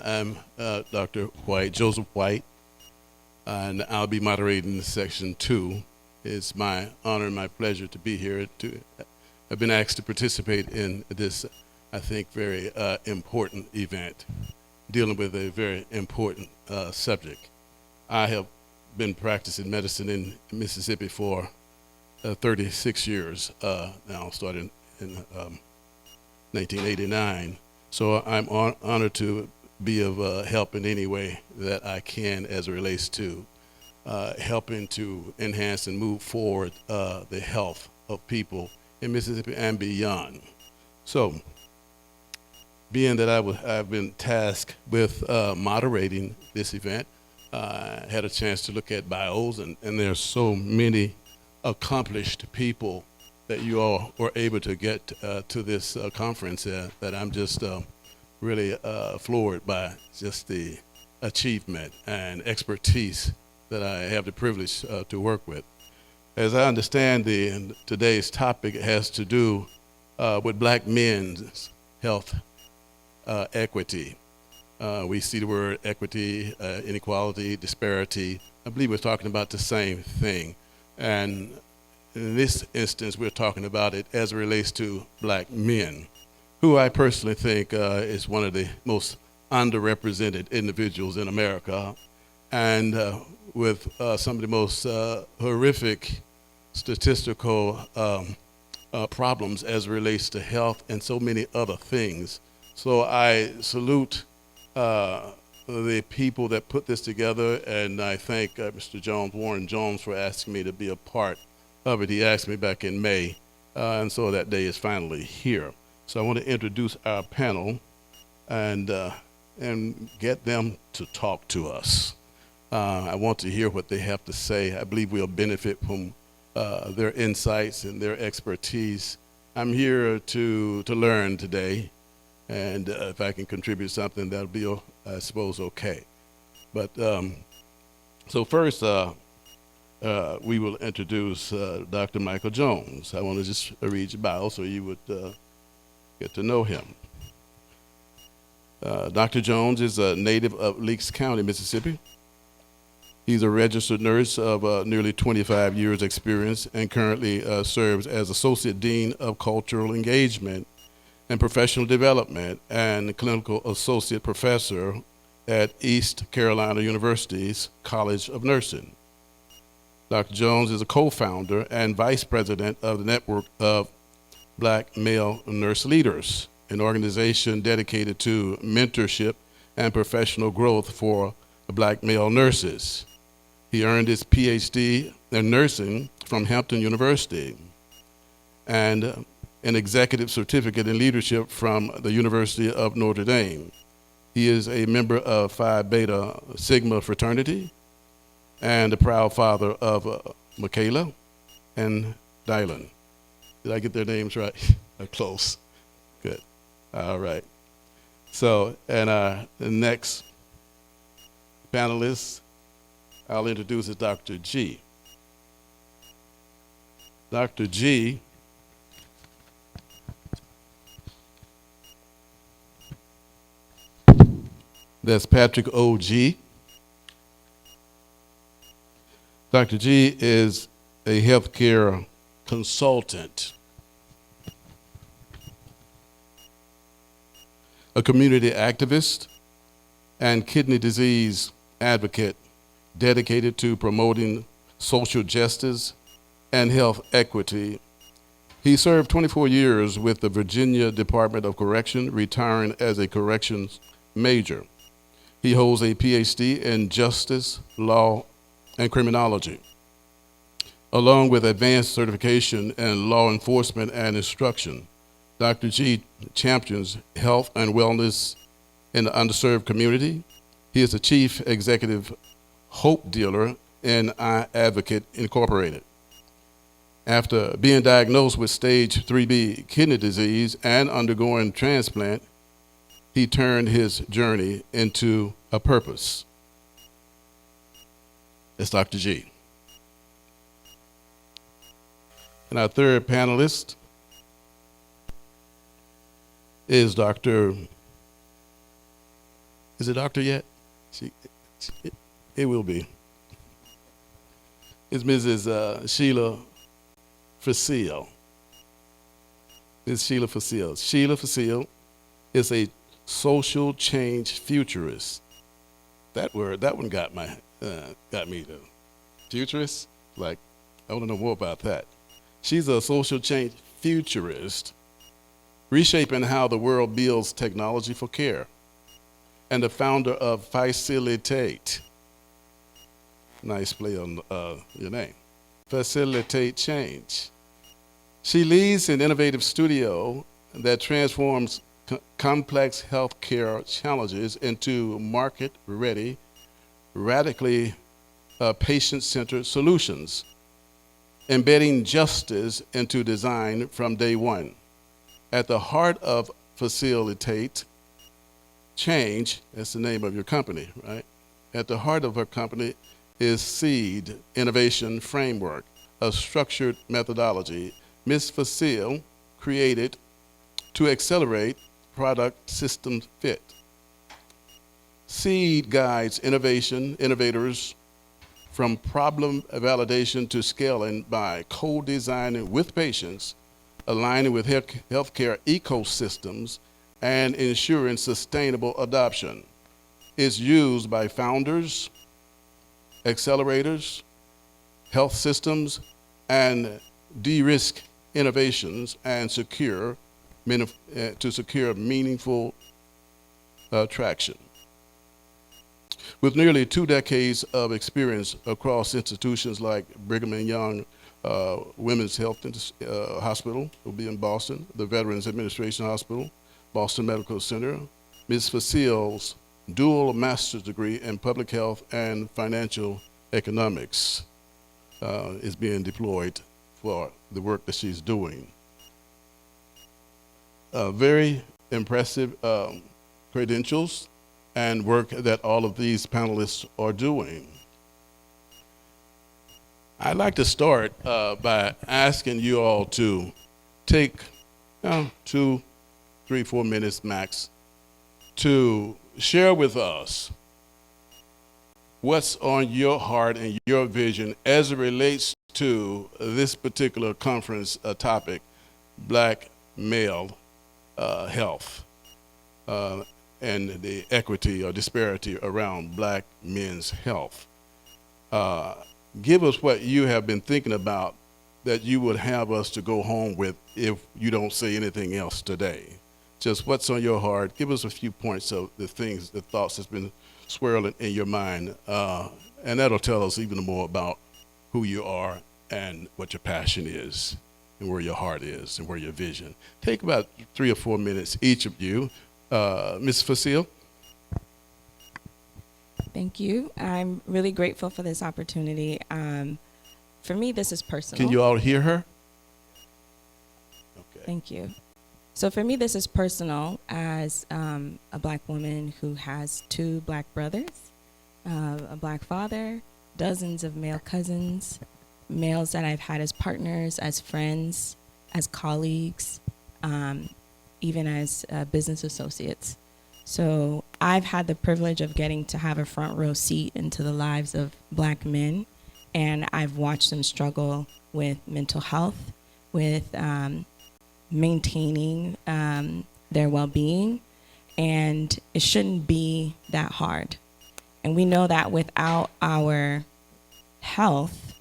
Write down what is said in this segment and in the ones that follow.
I'm Dr. White, Joseph White, and I'll be moderating section 2. It's my honor and my pleasure to be here. I've been asked to participate in this, I think, very important event dealing with a very important subject. I have been practicing medicine in Mississippi for 36 years now, starting in 1989. So I'm honored to be of help in any way that I can as it relates to helping to enhance and move forward the health of people in Mississippi and beyond. So, being that I've been tasked with moderating this event, I had a chance to look at bios, and there's so many accomplished people that you all were able to get to this conference that I'm just really floored by just the achievement and expertise that I have the privilege to work with. As I understand today's topic has to do with black men's health equity. We see the word equity, inequality, disparity. I believe we're talking about the same thing. And in this instance, we're talking about it as it relates to black men, who I personally think is one of the most underrepresented individuals in America, and with some of the most horrific statistical problems as it relates to health and so many other things. So I salute the people that put this together, and I thank Mr. Jones, Warren Jones, for asking me to be a part of it. He asked me back in May, and so that day is finally here. So I want to introduce our panel and get them to talk to us. I want to hear what they have to say. I believe we'll benefit from their insights and their expertise. I'm here to learn today, and if I can contribute something, that'll be, I suppose, okay. But so first, we will introduce Dr. Michael Jones. I want to just read your bio so you would get to know him. Dr. Jones is a native of Leakes County, Mississippi. He's a registered nurse of nearly 25 years experience and currently serves as Associate Dean of Cultural Engagement and Professional Development and Clinical Associate Professor at East Carolina University's College of Nursing. Dr. Jones is a co-founder and vice president of the Network of Black Male Nurse Leaders, an organization dedicated to mentorship and professional growth for black male nurses. He earned his PhD in nursing from Hampton University and an executive certificate in leadership from the University of Notre Dame. He is a member of Phi Beta Sigma fraternity and a proud father of Michaela and Dylan. Did I get their names right? Close. Good. All right. So, and the next panelist I'll introduce is Dr. G. Dr. G that's Patrick O.G. Dr. G is a healthcare consultant, a community activist, and kidney disease advocate dedicated to promoting social justice and health equity. He served 24 years with the Virginia Department of Correction, retiring as a corrections major. He holds a PhD in justice, law, and criminology, along with advanced certification in law enforcement and instruction. Dr. G champions health and wellness in the underserved community. He is the chief executive hope dealer in iAdvocate Incorporated. After being diagnosed with stage 3B kidney disease and undergoing transplant, he turned his journey into a purpose. It's Dr. G. And our third panelist is Dr. Is it doctor yet? She, it will be. It's Mrs. Sheila Facile. Ms. Sheila Facile. Sheila Facile is a social change futurist. That word, that one got me though. Futurist? Like, I want to know more about that. She's a social change futurist, reshaping how the world builds technology for care, and the founder of Facilitate. Nice play on your name. Facilitate Change. She leads an innovative studio that transforms complex healthcare challenges into market-ready, radically patient-centered solutions, embedding justice into design from day one. At the heart of Facilitate Change, that's the name of your company, right? At the heart of her company is SEED Innovation Framework, a structured methodology Ms. Facile created to accelerate product system fit. SEED guides innovators from problem validation to scaling by co-designing with patients, aligning with healthcare ecosystems, and ensuring sustainable adoption. It's used by founders, accelerators, health systems, and de-risk innovations and to secure meaningful traction. With nearly 2 decades of experience across institutions like Brigham and Young Women's Health Hospital, will be in Boston, the Veterans Administration Hospital, Boston Medical Center, Ms. Facile's dual master's degree in public health and financial economics is being deployed for the work that she's doing. Very impressive credentials and work that all of these panelists are doing. I'd like to start by asking you all to take 2, 3, 4 minutes max to share with us what's on your heart and your vision as it relates to this particular conference topic, Black male health and the equity or disparity around Black men's health. Give us what you have been thinking about that you would have us to go home with if you don't say anything else today. Just what's on your heart. Give us a few points of the things, the thoughts that's been swirling in your mind, and that'll tell us even more about who you are and what your passion is and where your heart is and where your vision. Take about 3 or 4 minutes, each of you. Ms. Facile. Thank you. I'm really grateful for this opportunity. For me, this is personal. Can you all hear her? Okay. Thank you. So for me, this is personal as a Black woman who has 2 Black brothers, a Black father, dozens of male cousins, males that I've had as partners, as friends, as colleagues, even as business associates. So I've had the privilege of getting to have a front row seat into the lives of Black men, and I've watched them struggle with mental health, with maintaining their well-being, and it shouldn't be that hard. And we know that without our health,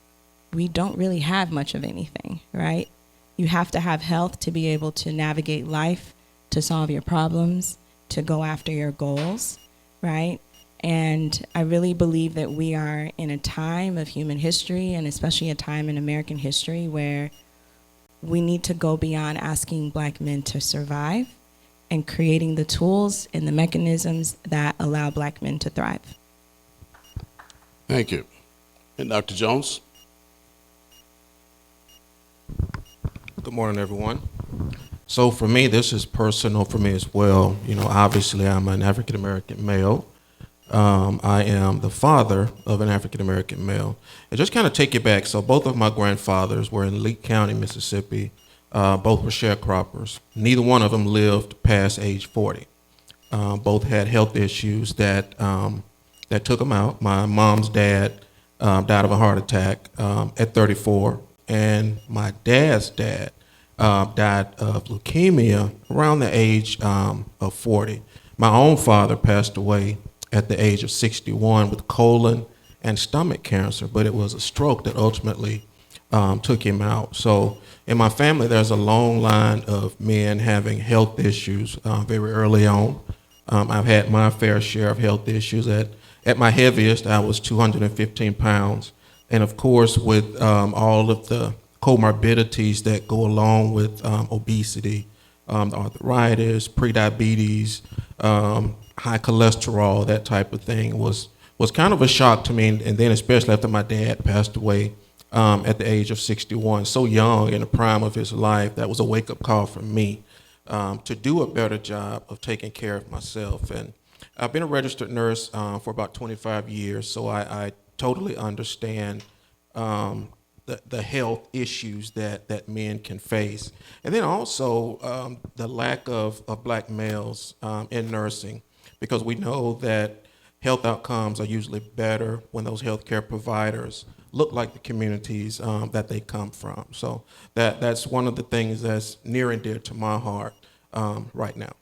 we don't really have much of anything, right? You have to have health to be able to navigate life, to solve your problems, to go after your goals, right? And I really believe that we are in a time of human history, and especially a time in American history, where we need to go beyond asking Black men to survive and creating the tools and the mechanisms that allow Black men to thrive. Thank you. And Dr. Jones? Good morning, everyone. So for me, this is personal for me as well. You know, obviously I'm an African-American male. I am the father of an African-American male. And just kind of take it back. So both of my grandfathers were in Lee County, Mississippi. Both were sharecroppers. Neither one of them lived past age 40. both had health issues that took them out. My mom's dad died of a heart attack at 34, and my dad's dad died of leukemia around the age of 40. My own father passed away at the age of 61 with colon and stomach cancer, but it was a stroke that ultimately took him out. So in my family, there's a long line of men having health issues very early on. I've had my fair share of health issues. At my heaviest, I was 215 pounds. And of course, with all of the comorbidities that go along with obesity, arthritis, prediabetes, high cholesterol, that type of thing was kind of a shock to me. And then especially after my dad passed away at the age of 61, so young in the prime of his life, that was a wake-up call for me to do a better job of taking care of myself. And I've been a registered nurse for about 25 years, so I totally understand the health issues that men can face. And then also the lack of black males in nursing, because we know that health outcomes are usually better when those healthcare providers look like the communities that they come from. So that's one of the things that's near and dear to my heart right now.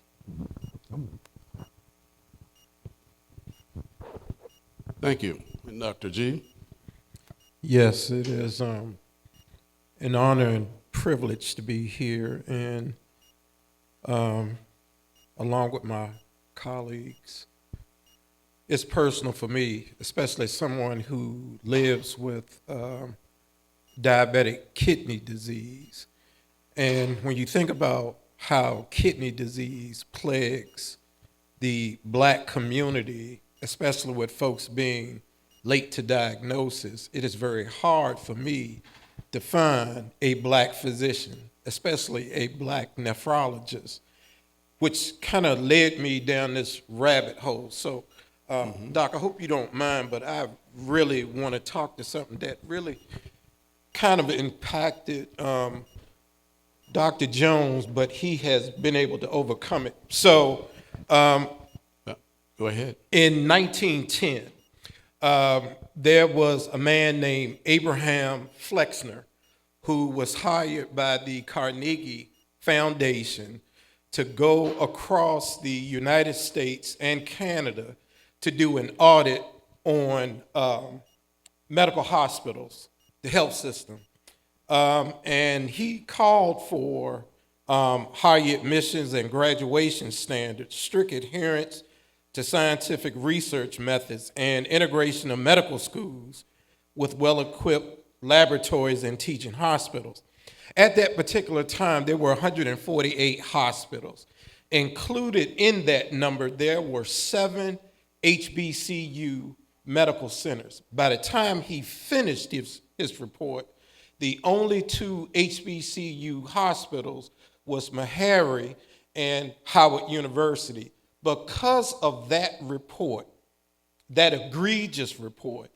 Thank you. And Dr. G? Yes, it is an honor and privilege to be here, and along with my colleagues, it's personal for me, especially as someone who lives with diabetic kidney disease. And when you think about how kidney disease plagues the black community, especially with folks being late to diagnosis, it is very hard for me to find a black physician, especially a black nephrologist, which kind of led me down this rabbit hole. So, Doc, I hope you don't mind, but I really want to talk to something that really kind of impacted Dr. Jones, but he has been able to overcome it. So, Go ahead. in 1910, there was a man named Abraham Flexner who was hired by the Carnegie Foundation to go across the United States and Canada to do an audit on medical hospitals, the health system. And he called for high admissions and graduation standards, strict adherence to scientific research methods, and integration of medical schools with well-equipped laboratories and teaching hospitals. At that particular time, there were 148 hospitals. Included in that number, there were 7 HBCU medical centers. By the time he finished his report, the only 2 HBCU hospitals was Meharry and Howard University. Because of that report, that egregious report,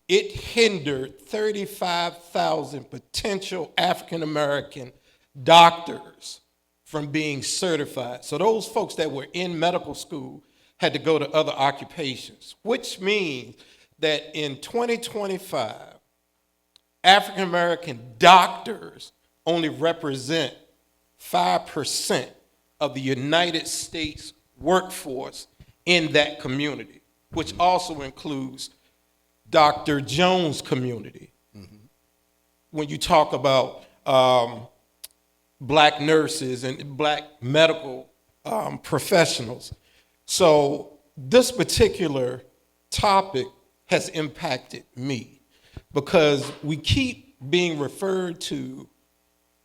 it hindered 35,000 potential African-American doctors from being certified. So those folks that were in medical school had to go to other occupations, which means that in 2025, African-American doctors only represent 5% of the United States workforce in that community, which also includes Dr. Jones' community. When you talk about black nurses and black medical professionals. So this particular topic has impacted me because we keep being referred to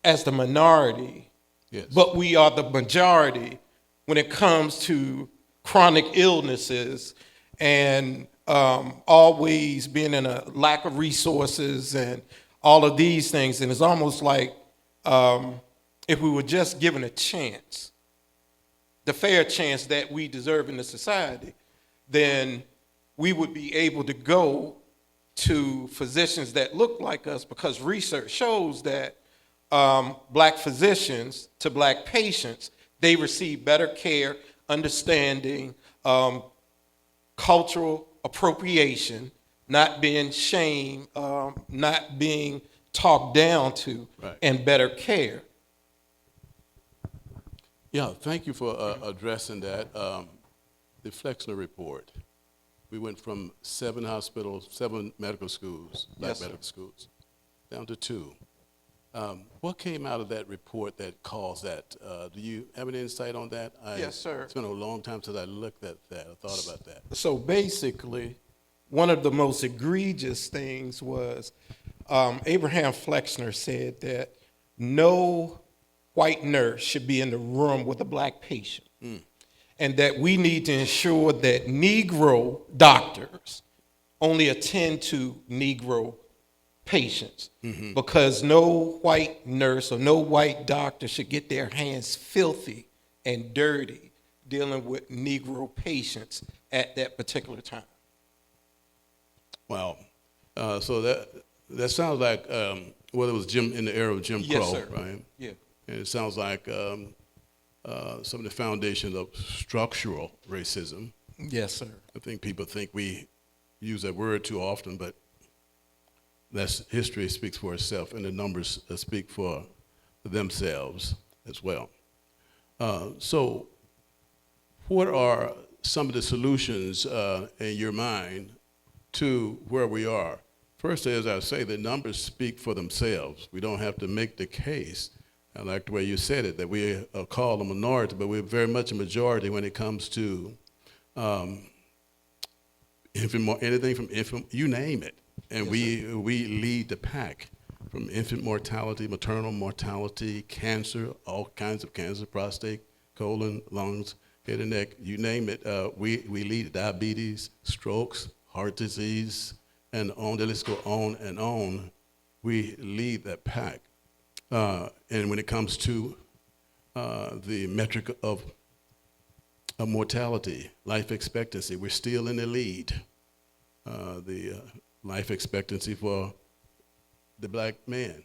as the minority, Yes. but we are the majority when it comes to chronic illnesses and always being in a lack of resources and all of these things. And it's almost like if we were just given a chance, the fair chance that we deserve in the society, then we would be able to go to physicians that look like us, because research shows that black physicians to black patients, they receive better care, understanding cultural appropriation, not being shamed, not being talked down to, Right. and better care. Yeah, thank you for addressing that. The Flexner report. We went from 7 hospitals, 7 medical schools, black Yes, sir. medical schools, down to 2. What came out of that report that caused that? Do you have any insight on that? Yes, sir. It's been a long time since I looked at that. I thought about that. So basically, one of the most egregious things was Abraham Flexner said that no white nurse should be in the room with a black patient, and that we need to ensure that Negro doctors only attend to Negro patients, because no white nurse or no white doctor should get their hands filthy and dirty dealing with Negro patients at that particular time. Wow. So that sounds like well, it was in the era of Jim Yes, Crow, sir. right? Yeah. And it sounds like some of the foundations of structural racism. Yes, sir. I think people think we use that word too often, but that's history speaks for itself, and the numbers speak for themselves as well. So, what are some of the solutions in your mind to where we are? First, as I say, the numbers speak for themselves. We don't have to make the case. I like the way you said it, that we are called a minority, but we're very much a majority when it comes to anything from infant, you name it. And we lead the pack, from infant mortality, maternal mortality, cancer, all kinds of cancer, prostate, colon, lungs, head and neck, you name it. We lead diabetes, strokes, heart disease, and on. The list go on and on. We lead that pack. And when it comes to the metric of mortality, life expectancy, we're still in the lead. The life expectancy for the black man,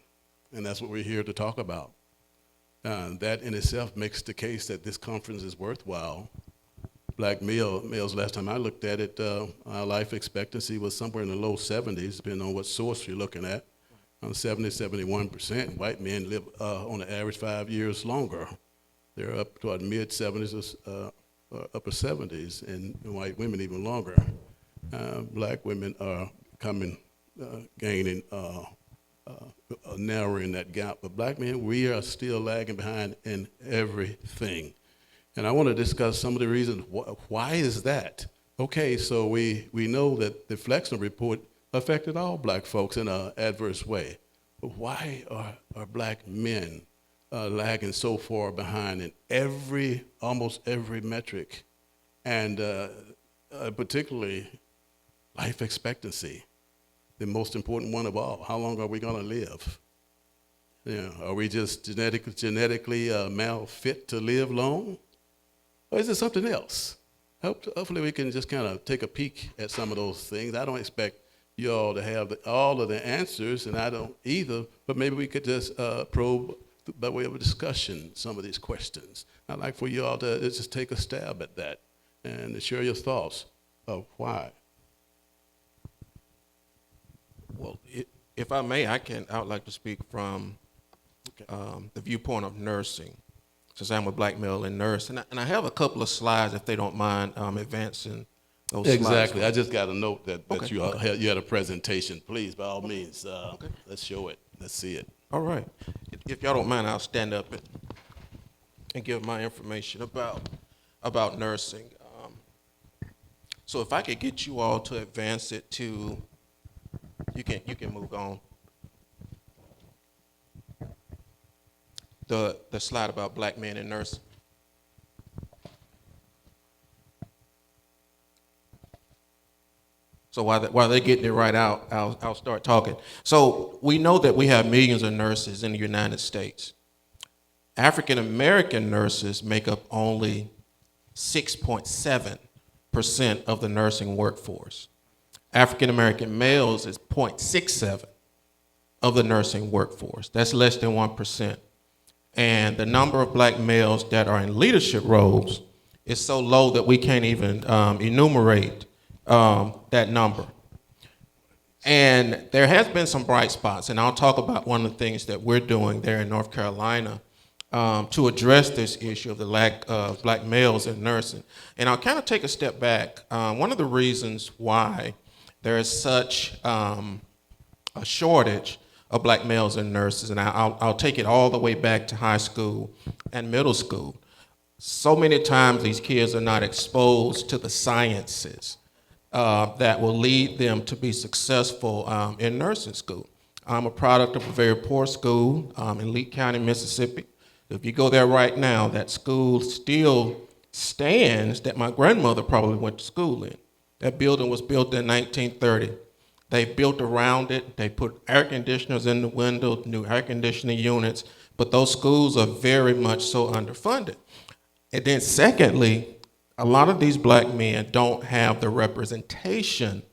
and that's what we're here to talk about. That in itself makes the case that this conference is worthwhile. Black males, last time I looked at it, our life expectancy was somewhere in the low 70s, depending on what source you're looking at. 70, 71%. White men live on the average 5 years longer. They're up toward mid 70s or upper 70s, and white women even longer. Black women are gaining, narrowing that gap. But black men, we are still lagging behind in everything. And I want to discuss some of the reasons. Why is that? Okay, so we know that the Flexner report affected all black folks in an adverse way. But why are black men lagging so far behind in almost every metric, and particularly life expectancy, the most important one of all? How long are we going to live? Are we just genetically mal fit to live long? Or is it something else? Hopefully we can just kind of take a peek at some of those things. I don't expect you all to have all of the answers, and I don't either, but maybe we could just probe by way of a discussion some of these questions. I'd like for you all to just take a stab at that and to share your thoughts of why. Well, if I may, I would like to speak from the viewpoint of nursing, since I'm a black male and nurse. And I have a couple of slides, if they don't mind advancing those slides. Exactly. I just got a note that Okay, you had a presentation. Please, by all means, let's show it. Let's see it. All right. If y'all don't mind, I'll stand up and give my information about nursing. So if I could get you all to advance it to, you can move on. The slide about black men in nursing. So while they're getting it right out, I'll start talking. So we know that we have millions of nurses in the United States. African American nurses make up only 6.7% of the nursing workforce. African American males is 0.67 of the nursing workforce. That's less than 1%. And the number of black males that are in leadership roles is so low that we can't even enumerate that number. And there has been some bright spots, and I'll talk about one of the things that we're doing there in North Carolina to address this issue of the lack of black males in nursing. And I'll kind of take a step back. One of the reasons why there is such a shortage of black males in nurses, and I'll take it all the way back to high school and middle school. So many times these kids are not exposed to the sciences that will lead them to be successful in nursing school. I'm a product of a very poor school in Lee County, Mississippi. If you go there right now, that school still stands that my grandmother probably went to school in. That building was built in 1930. They built around it. They put air conditioners in the window, new air conditioning units, but those schools are very much so underfunded. And then secondly, a lot of these black men don't have the representation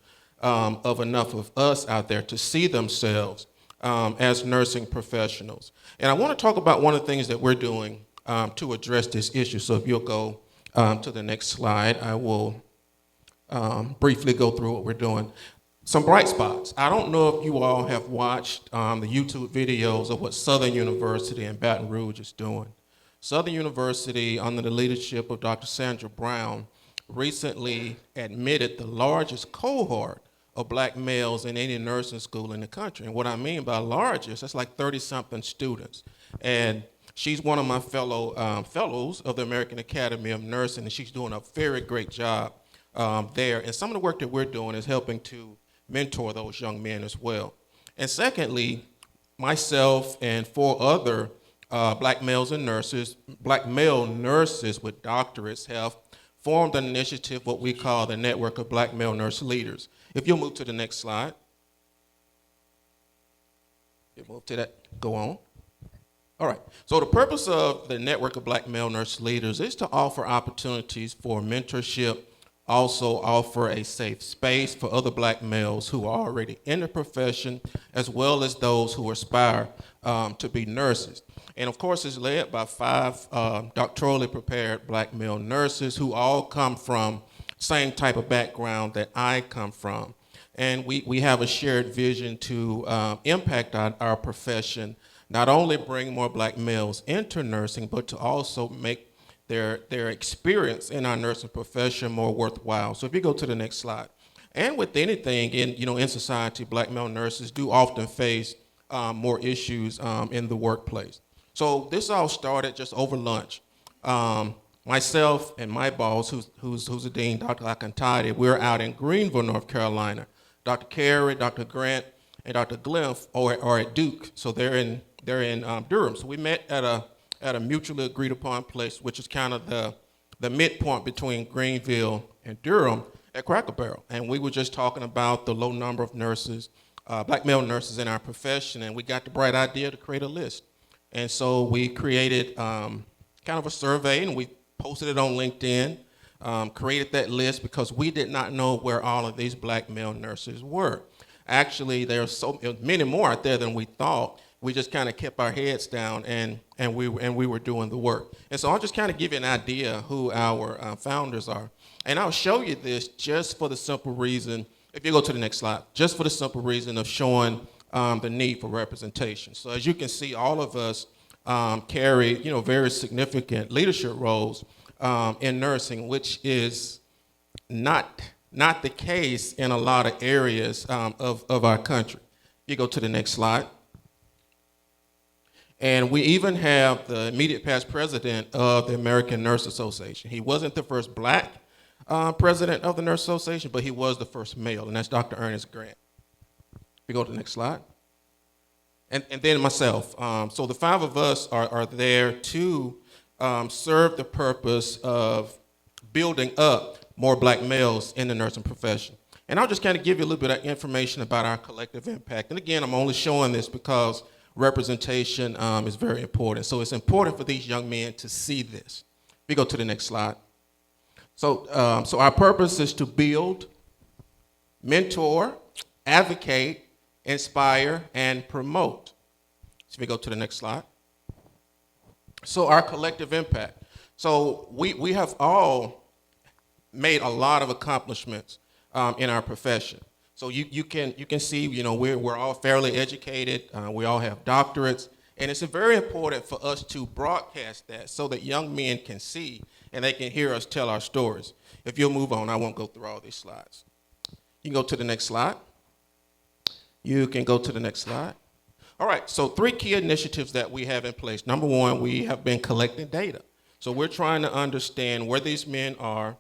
of enough of us out there to see themselves as nursing professionals. And I want to talk about one of the things that we're doing to address this issue. So if you'll go to the next slide, I will briefly go through what we're doing. Some bright spots. I don't know if you all have watched the YouTube videos of what Southern University in Baton Rouge is doing. Southern University, under the leadership of Dr. Sandra Brown, recently admitted the largest cohort of black males in any nursing school in the country. And what I mean by largest, that's like 30-something students. And she's one of my fellows of the American Academy of Nursing, and she's doing a very great job there. And some of the work that we're doing is helping to mentor those young men as well. And secondly, myself and 4 other black male nurses with doctorates have formed an initiative, what we call the Network of Black Male Nurse Leaders. If you'll move to the next slide. You move to that, go on. All right, so the purpose of the Network of Black Male Nurse Leaders is to offer opportunities for mentorship, also offer a safe space for other black males who are already in the profession, as well as those who aspire to be nurses. And of course, it's led by 5 doctorally prepared black male nurses who all come from same type of background that I come from. And we have a shared vision to impact our profession, not only bring more black males into nursing, but to also make their experience in our nursing profession more worthwhile. So if you go to the next slide. And with anything in society, black male nurses do often face more issues in the workplace. So this all started just over lunch. Myself and my boss, who's the dean, Dr. Akantade, we're out in Greenville, North Carolina. Dr. Carey, Dr. Grant, and Dr. Glimph are at Duke, so they're in Durham. So we met at a mutually agreed upon place, which is kind of the midpoint between Greenville and Durham at Cracker Barrel. And we were just talking about the low number of nurses, black male nurses in our profession, and we got the bright idea to create a list. And so we created kind of a survey, and we posted it on LinkedIn, created that list because we did not know where all of these black male nurses were. Actually, there's many more out there than we thought. We just kind of kept our heads down and we were doing the work. And so I'll just kind of give you an idea who our founders are. And I'll show you this just for the simple reason, if you go to the next slide, just for the simple reason of showing the need for representation. So as you can see, all of us carry, very significant leadership roles in nursing, which is not the case in a lot of areas of our country. You go to the next slide. And we even have the immediate past president of the American Nurse Association. He wasn't the first black president of the Nurse Association, but he was the first male, and that's Dr. Ernest Grant. We go to the next slide. And then myself. So the 5 of us are there to serve the purpose of building up more black males in the nursing profession. And I'll just kind of give you a little bit of information about our collective impact. And again, I'm only showing this because representation is very important. So it's important for these young men to see this. We go to the next slide. So our purpose is to build, mentor, advocate, inspire, and promote. So we go to the next slide. So our collective impact. So we have all made a lot of accomplishments in our profession. So you can see, we're all fairly educated. We all have doctorates, and it's very important for us to broadcast that so that young men can see and they can hear us tell our stories. If you'll move on, I won't go through all these slides. You can go to the next slide. You can go to the next slide. All right, so 3 key initiatives that we have in place. Number one, we have been collecting data. So we're trying to understand where these men are,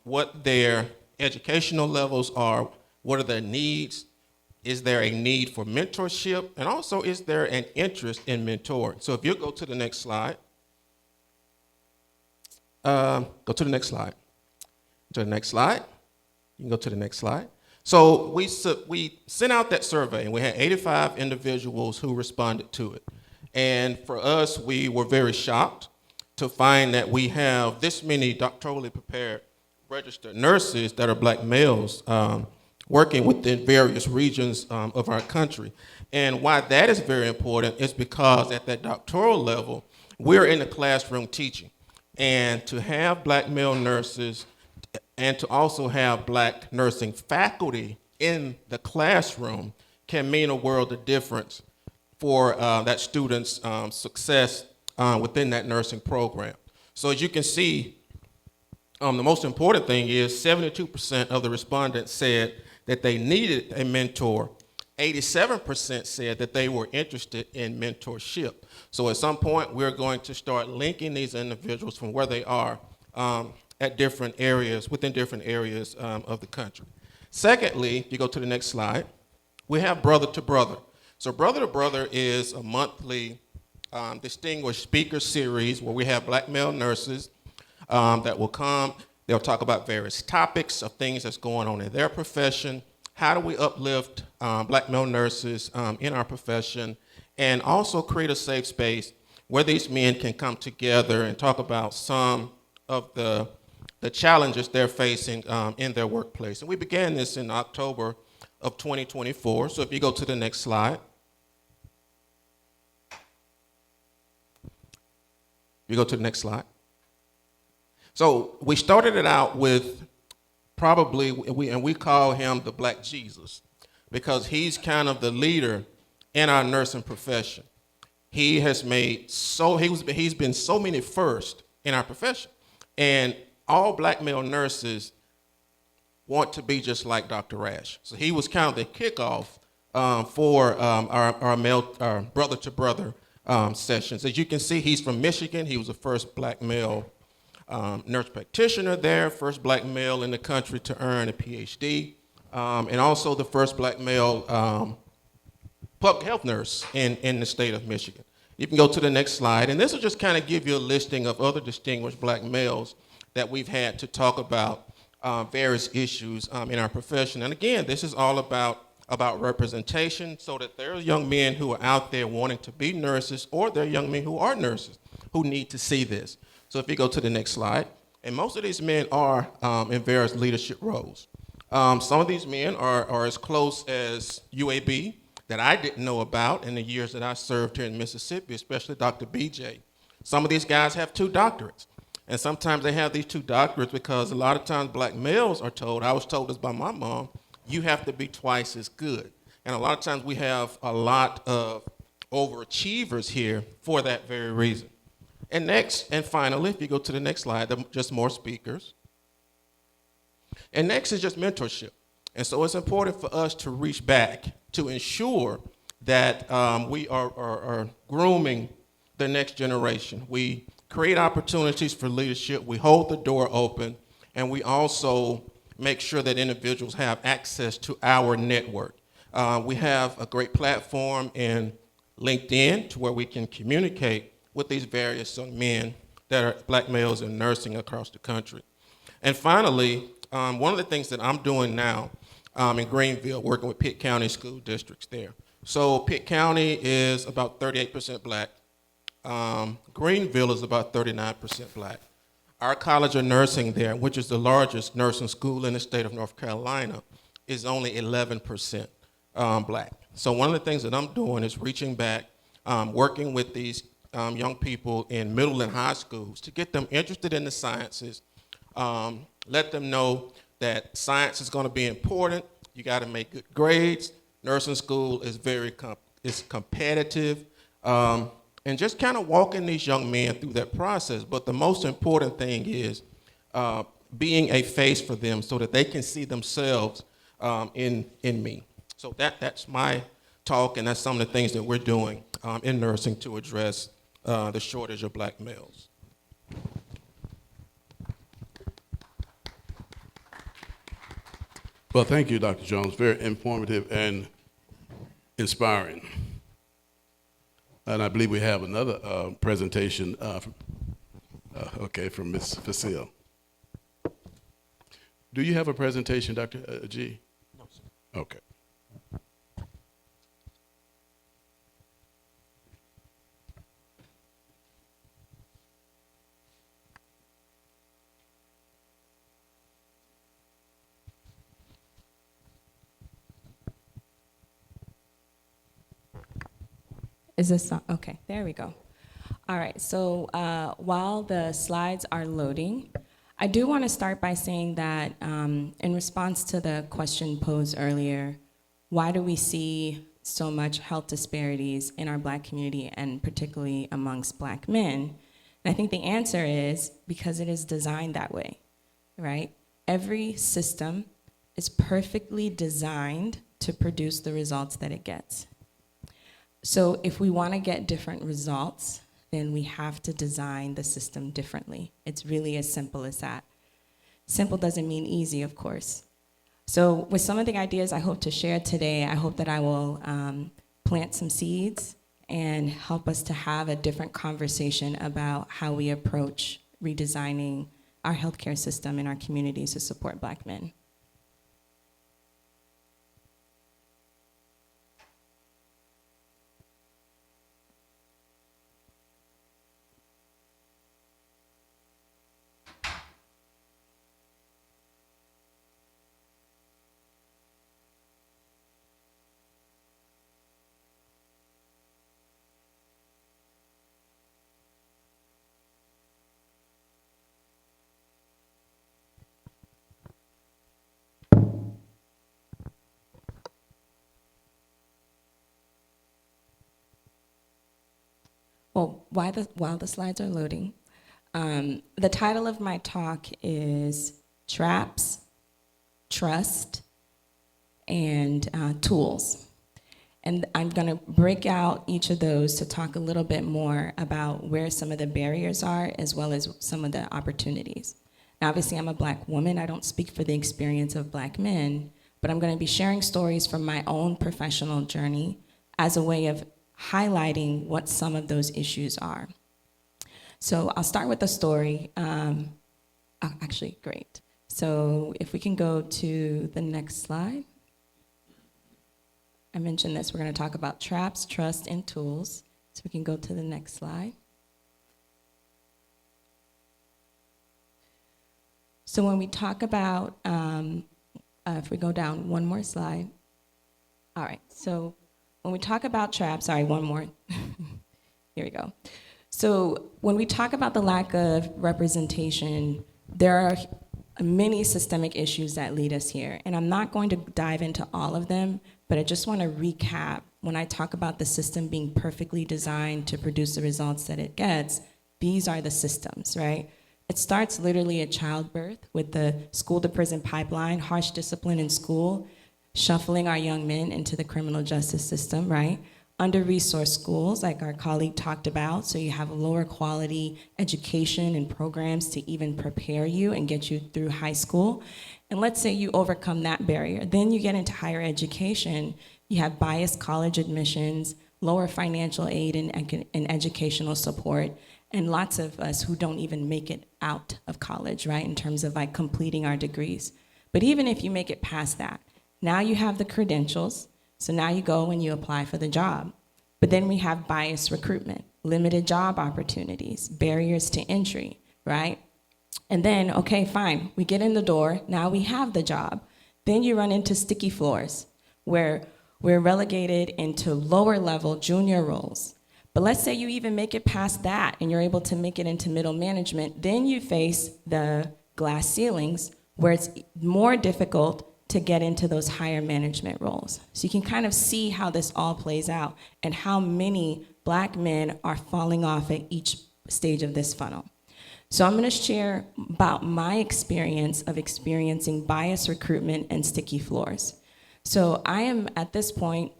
what their educational levels are, what are their needs, is there a need for mentorship, and also is there an interest in mentoring. So if you go to the next slide, go to the next slide. To the next slide. You can go to the next slide. So we sent out that survey, and we had 85 individuals who responded to it. And for us, we were very shocked to find that we have this many doctorally prepared registered nurses that are black males working within various regions of our country. And why that is very important is because at that doctoral level, we're in the classroom teaching. And to have black male nurses and to also have black nursing faculty in the classroom can mean a world of difference for that student's success within that nursing program. So as you can see, the most important thing is 72% of the respondents said that they needed a mentor. 87% said that they were interested in mentorship. So at some point, we're going to start linking these individuals from where they are at different areas, within different areas of the country. Secondly, you go to the next slide, we have Brother to Brother. So Brother to Brother is a monthly distinguished speaker series where we have black male nurses that will come. They'll talk about various topics of things that's going on in their profession. How do we uplift black male nurses in our profession, and also create a safe space where these men can come together and talk about some of the challenges they're facing in their workplace. And we began this in October of 2024. So if you go to the next slide. You go to the next slide. So we started it out with we call him the Black Jesus, because he's kind of the leader in our nursing profession. He has made he's been so many firsts in our profession, and all black male nurses want to be just like Dr. Rash. So he was kind of the kickoff for our brother to brother sessions. As you can see, he's from Michigan. He was the first black male nurse practitioner there, first black male in the country to earn a PhD, and also the first black male public health nurse in the state of Michigan. You can go to the next slide, and this will just kind of give you a listing of other distinguished black males that we've had to talk about various issues in our profession. And again, this is all about representation, so that there are young men who are out there wanting to be nurses, or there are young men who are nurses who need to see this. So if you go to the next slide, and most of these men are in various leadership roles. Some of these men are as close as UAB that I didn't know about in the years that I served here in Mississippi, especially Dr. BJ. Some of these guys have 2 doctorates. And sometimes they have these 2 doctorates because a lot of times black males are told, I was told this by my mom, you have to be twice as good. And a lot of times we have a lot of overachievers here for that very reason. And next, and finally, if you go to the next slide, just more speakers. And next is just mentorship. And so it's important for us to reach back to ensure that we are grooming the next generation. We create opportunities for leadership, we hold the door open, and we also make sure that individuals have access to our network. We have a great platform in LinkedIn to where we can communicate with these various young men that are black males in nursing across the country. And finally, one of the things that I'm doing now in Greenville, working with Pitt County school districts there. So Pitt County is about 38% black. Greenville is about 39% black. Our College of Nursing there, which is the largest nursing school in the state of North Carolina, is only 11% black. So one of the things that I'm doing is reaching back, working with these young people in middle and high schools to get them interested in the sciences, let them know that science is going to be important. You got to make good grades. Nursing school is it's competitive, and just kind of walking these young men through that process. But the most important thing is being a face for them so that they can see themselves in me. So that's my talk, and that's some of the things that we're doing in nursing to address the shortage of black males. Well, thank you, Dr. Jones. Very informative and inspiring. And I believe we have another presentation from Ms. Facile. Do you have a presentation, Dr. G? No, sir. Okay. Is this on? Okay, there we go. All right, so while the slides are loading, I do want to start by saying that in response to the question posed earlier, why do we see so much health disparities in our black community and particularly amongst black men? And I think the answer is because it is designed that way, right? Every system is perfectly designed to produce the results that it gets. So if we want to get different results, then we have to design the system differently. It's really as simple as that. Simple doesn't mean easy, of course. So with some of the ideas I hope to share today, I hope that I will plant some seeds and help us to have a different conversation about how we approach redesigning our healthcare system in our communities to support black men. Well, while the slides are loading, the title of my talk is Traps, Trust, and Tools. And I'm going to break out each of those to talk a little bit more about where some of the barriers are as well as some of the opportunities. Now, obviously, I'm a black woman. I don't speak for the experience of black men, but I'm going to be sharing stories from my own professional journey as a way of highlighting what some of those issues are. So I'll start with a story. Actually, great. So if we can go to the next slide. I mentioned this, we're going to talk about traps, trust, and tools. So we can go to the next slide. So when we talk about, if we go down one more slide. All right, so when we talk about traps, sorry, one more. Here we go. So when we talk about the lack of representation, there are many systemic issues that lead us here. And I'm not going to dive into all of them, but I just want to recap. When I talk about the system being perfectly designed to produce the results that it gets, these are the systems, right? It starts literally at childbirth with the school to prison pipeline, harsh discipline in school, shuffling our young men into the criminal justice system, right? Under-resourced schools, like our colleague talked about, so you have a lower quality education and programs to even prepare you and get you through high school. And let's say you overcome that barrier. Then you get into higher education. You have biased college admissions, lower financial aid and educational support, and lots of us who don't even make it out of college, right, in terms of like completing our degrees. But even if you make it past that, now you have the credentials, so now you go and you apply for the job. But then we have biased recruitment, limited job opportunities, barriers to entry, right? And then, okay, fine, we get in the door, now we have the job. Then you run into sticky floors where we're relegated into lower level junior roles. But let's say you even make it past that and you're able to make it into middle management, then you face the glass ceilings where it's more difficult to get into those higher management roles. So you can kind of see how this all plays out and how many Black men are falling off at each stage of this funnel. So I'm gonna share about my experience of experiencing bias recruitment and sticky floors. So I am, at this point,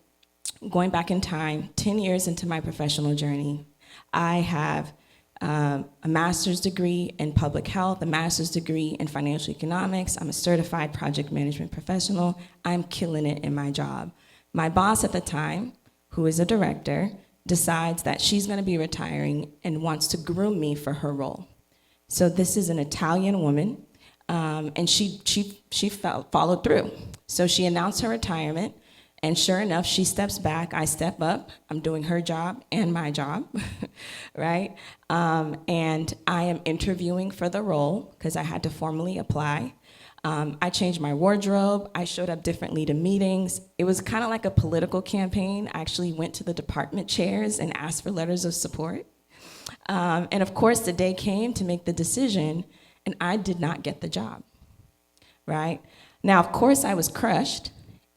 going back in time, 10 years into my professional journey. I have a master's degree in public health, a master's degree in financial economics. I'm a certified project management professional. I'm killing it in my job. My boss at the time, who is a director, decides that she's gonna be retiring and wants to groom me for her role. So this is an Italian woman, and she followed through. So she announced her retirement, and sure enough, she steps back, I step up, I'm doing her job and my job, right? And I am interviewing for the role, because I had to formally apply. I changed my wardrobe, I showed up differently to meetings. It was kind of like a political campaign. I actually went to the department chairs and asked for letters of support. And of course, the day came to make the decision, and I did not get the job, right? Now, of course, I was crushed,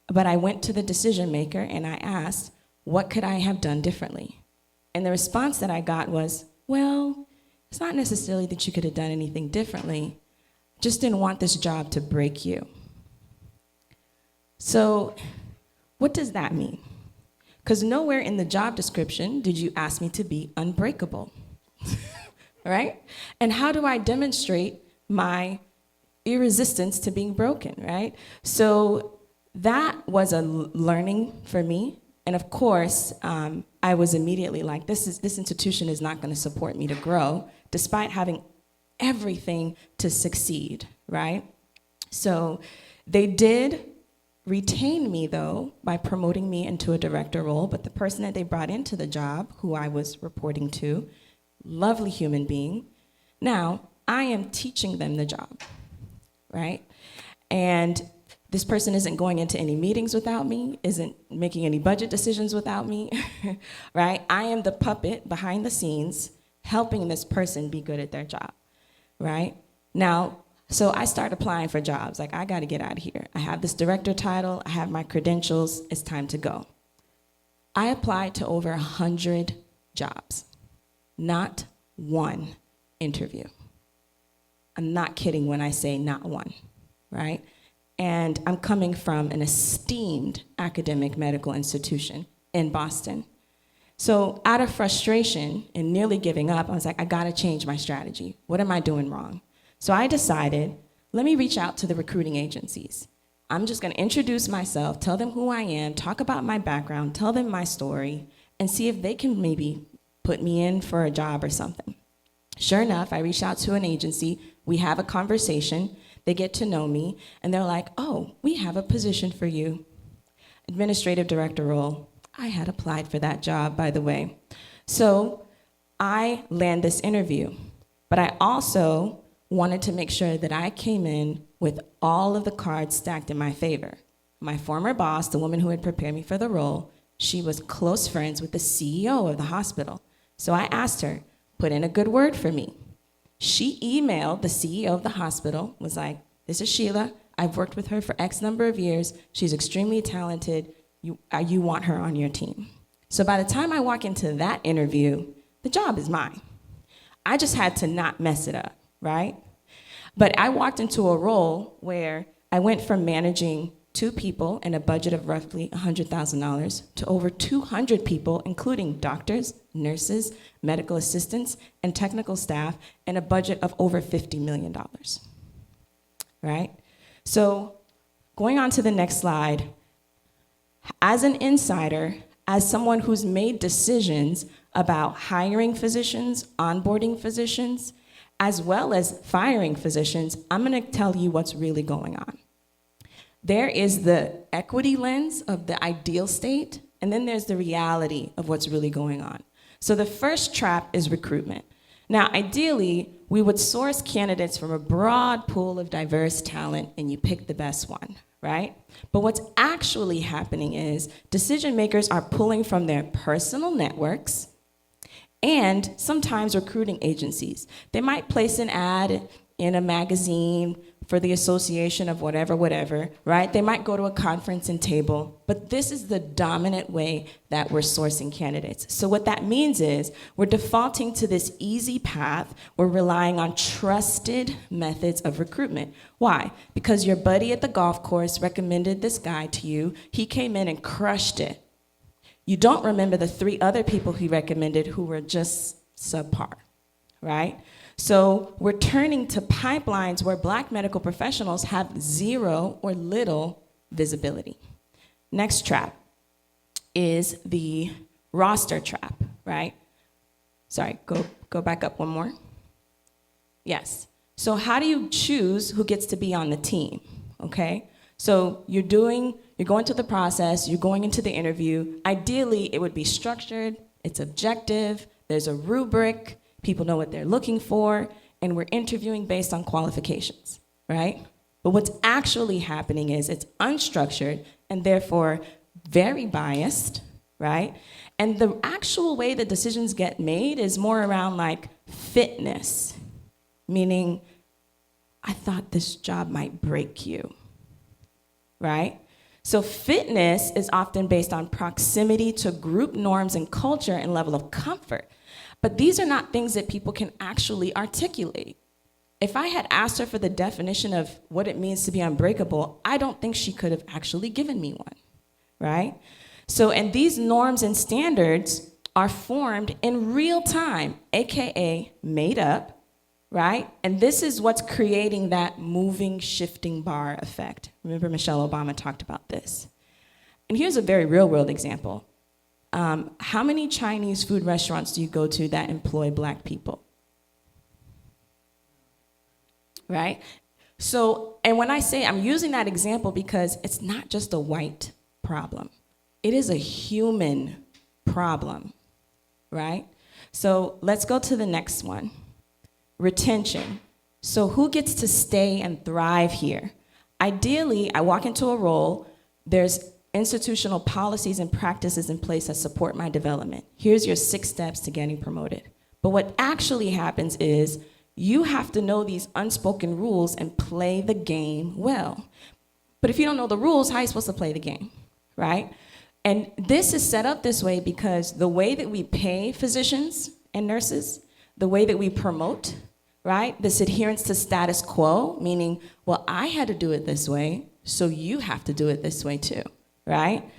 but I went to the decision maker and I asked, what could I have done differently? And the response that I got was, well, it's not necessarily that you could have done anything differently, just didn't want this job to break you. So what does that mean? Because nowhere in the job description did you ask me to be unbreakable, right? And how do I demonstrate my irresistance to being broken, right? So that was a learning for me. And of course, I was immediately like, this institution is not gonna support me to grow, despite having everything to succeed, right? So they did retain me, though, by promoting me into a director role, but the person that they brought into the job, who I was reporting to, lovely human being, now I am teaching them the job, right? And this person isn't going into any meetings without me, isn't making any budget decisions without me, right? I am the puppet behind the scenes helping this person be good at their job, right? Now, so I start applying for jobs, like I gotta get out of here. I have this director title, I have my credentials, it's time to go. I applied to over 100 jobs, not one interview. I'm not kidding when I say not one, right? And I'm coming from an esteemed academic medical institution in Boston. So out of frustration and nearly giving up, I was like, I gotta change my strategy. What am I doing wrong? So I decided, let me reach out to the recruiting agencies. I'm just gonna introduce myself, tell them who I am, talk about my background, tell them my story, and see if they can maybe put me in for a job or something. Sure enough, I reached out to an agency, we have a conversation, they get to know me, and they're like, oh, we have a position for you. Administrative director role. I had applied for that job, by the way. So I land this interview, but I also wanted to make sure that I came in with all of the cards stacked in my favor. My former boss, the woman who had prepared me for the role, she was close friends with the CEO of the hospital. So I asked her, put in a good word for me. She emailed the CEO of the hospital, was like, this is Sheila, I've worked with her for X number of years, she's extremely talented, you want her on your team. So by the time I walk into that interview, the job is mine. I just had to not mess it up, right? But I walked into a role where I went from managing 2 people and a budget of roughly $100,000 to over 200 people, including doctors, nurses, medical assistants, and technical staff, and a budget of over $50 million, right? So going on to the next slide, as an insider, as someone who's made decisions about hiring physicians, onboarding physicians, as well as firing physicians, I'm gonna tell you what's really going on. There is the equity lens of the ideal state, and then there's the reality of what's really going on. So the first trap is recruitment. Now, ideally, we would source candidates from a broad pool of diverse talent, and you pick the best one, right? But what's actually happening is decision makers are pulling from their personal networks and sometimes recruiting agencies. They might place an ad in a magazine for the association of whatever, right? They might go to a conference and table, but this is the dominant way that we're sourcing candidates. So what that means is we're defaulting to this easy path. We're relying on trusted methods of recruitment. Why? Because your buddy at the golf course recommended this guy to you. He came in and crushed it. You don't remember the 3 other people he recommended who were just subpar, right? So we're turning to pipelines where Black medical professionals have zero or little visibility. Next trap is the roster trap, right? Sorry, go back up one more. Yes. So how do you choose who gets to be on the team, okay? So you're going through the process, you're going into the interview. Ideally, it would be structured, it's objective, there's a rubric, people know what they're looking for, and we're interviewing based on qualifications, right? But what's actually happening is it's unstructured and therefore very biased, right? And the actual way the decisions get made is more around like fitness, meaning I thought this job might break you, right? So fitness is often based on proximity to group norms and culture and level of comfort. But these are not things that people can actually articulate. If I had asked her for the definition of what it means to be unbreakable, I don't think she could have actually given me one, right? So, and these norms and standards are formed in real time, AKA made up, right? And this is what's creating that moving, shifting bar effect. Remember Michelle Obama talked about this. And here's a very real world example. How many Chinese food restaurants do you go to that employ Black people? Right? So, and when I say I'm using that example because it's not just a white problem. It is a human problem, right? So let's go to the next one. Retention. So who gets to stay and thrive here? Ideally, I walk into a role, there's institutional policies and practices in place that support my development. Here's your 6 steps to getting promoted. But what actually happens is you have to know these unspoken rules and play the game well. But if you don't know the rules, how are you supposed to play the game, right? And this is set up this way because the way that we pay physicians and nurses, the way that we promote, right? This adherence to status quo, meaning, well, I had to do it this way, so you have to do it this way too. Right?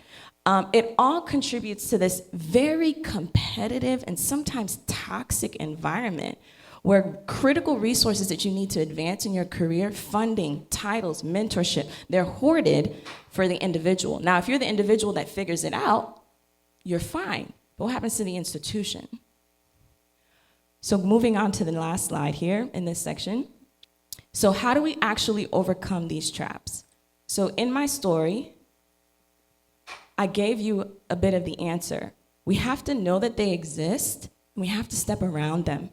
It all contributes to this very competitive and sometimes toxic environment where critical resources that you need to advance in your career, funding, titles, mentorship, they're hoarded for the individual. Now, if you're the individual that figures it out, you're fine. But what happens to the institution? So moving on to the last slide here in this section. So how do we actually overcome these traps? So in my story, I gave you a bit of the answer. We have to know that they exist, and we have to step around them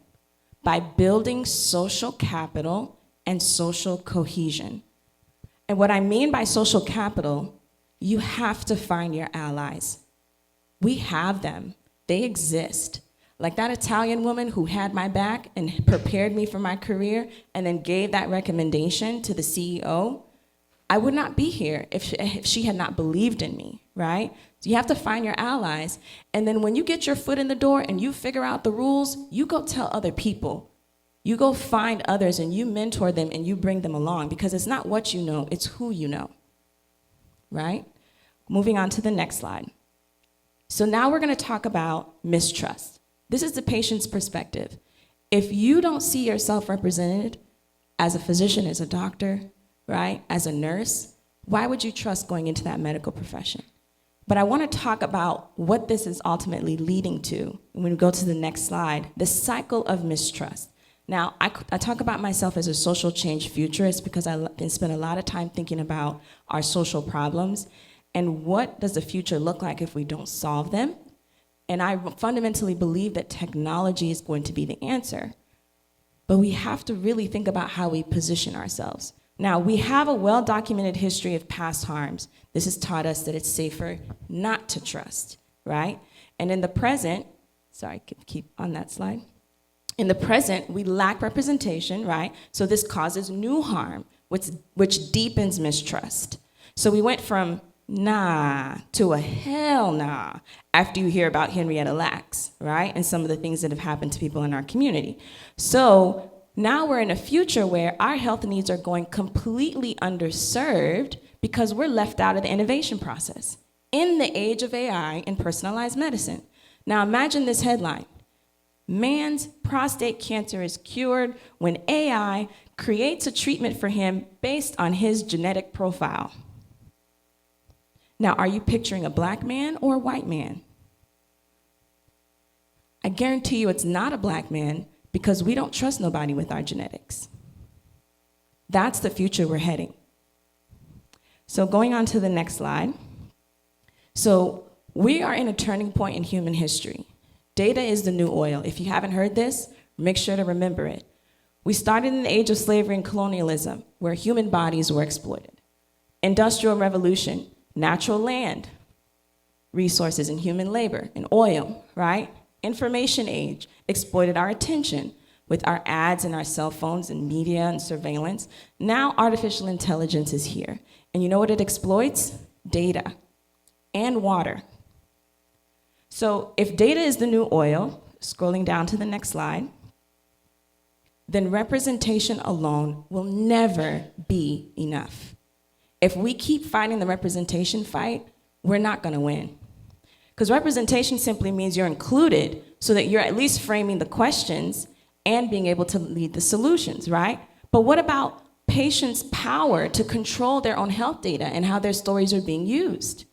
by building social capital and social cohesion. And what I mean by social capital, you have to find your allies. We have them. They exist. Like that Italian woman who had my back and prepared me for my career and then gave that recommendation to the CEO, I would not be here if she had not believed in me, right? So you have to find your allies. And then when you get your foot in the door and you figure out the rules, you go tell other people. You go find others and you mentor them and you bring them along because it's not what you know, it's who you know, right? Moving on to the next slide. So now we're gonna talk about mistrust. This is the patient's perspective. If you don't see yourself represented as a physician, as a doctor, right, as a nurse, why would you trust going into that medical profession? But I want to talk about what this is ultimately leading to. When we go to the next slide, the cycle of mistrust. Now, I talk about myself as a social change futurist because I spend a lot of time thinking about our social problems and what does the future look like if we don't solve them. And I fundamentally believe that technology is going to be the answer. But we have to really think about how we position ourselves. Now, we have a well-documented history of past harms. This has taught us that it's safer not to trust, right? And in the present, sorry, keep on that slide. In the present, we lack representation, right? So this causes new harm, which deepens mistrust. So we went from nah to a hell nah after you hear about Henrietta Lacks, right? And some of the things that have happened to people in our community. So now we're in a future where our health needs are going completely underserved because we're left out of the innovation process in the age of AI and personalized medicine. Now imagine this headline: man's prostate cancer is cured when AI creates a treatment for him based on his genetic profile. Now, are you picturing a black man or a white man? I guarantee you it's not a black man because we don't trust nobody with our genetics. That's the future we're heading. So going on to the next slide. So we are in a turning point in human history. Data is the new oil. If you haven't heard this, make sure to remember it. We started in the age of slavery and colonialism, where human bodies were exploited. Industrial revolution, natural land, resources and human labor, and oil, right? Information age exploited our attention with our ads and our cell phones and media and surveillance. Now artificial intelligence is here. And you know what it exploits? Data and water. So if data is the new oil, scrolling down to the next slide, then representation alone will never be enough. If we keep fighting the representation fight, we're not gonna win. Because representation simply means you're included so that you're at least framing the questions and being able to lead the solutions, right? But what about patients' power to control their own health data and how their stories are being used?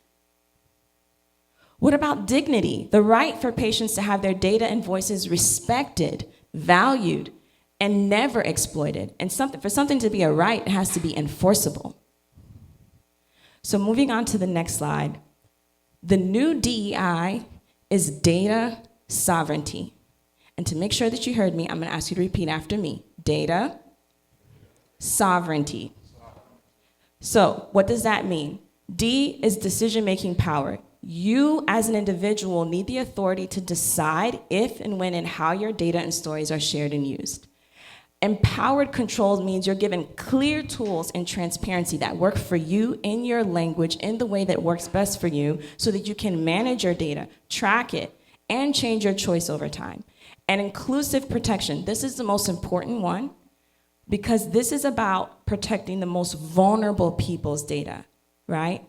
What about dignity, the right for patients to have their data and voices respected, valued, and never exploited? And for something to be a right, it has to be enforceable. So moving on to the next slide, the new DEI is data sovereignty. And to make sure that you heard me, I'm gonna ask you to repeat after me. Data sovereignty. So what does that mean? D is decision-making power. You as an individual need the authority to decide if and when and how your data and stories are shared and used. Empowered control means you're given clear tools and transparency that work for you in your language in the way that works best for you so that you can manage your data, track it, and change your choice over time. And inclusive protection, this is the most important one because this is about protecting the most vulnerable people's data, right?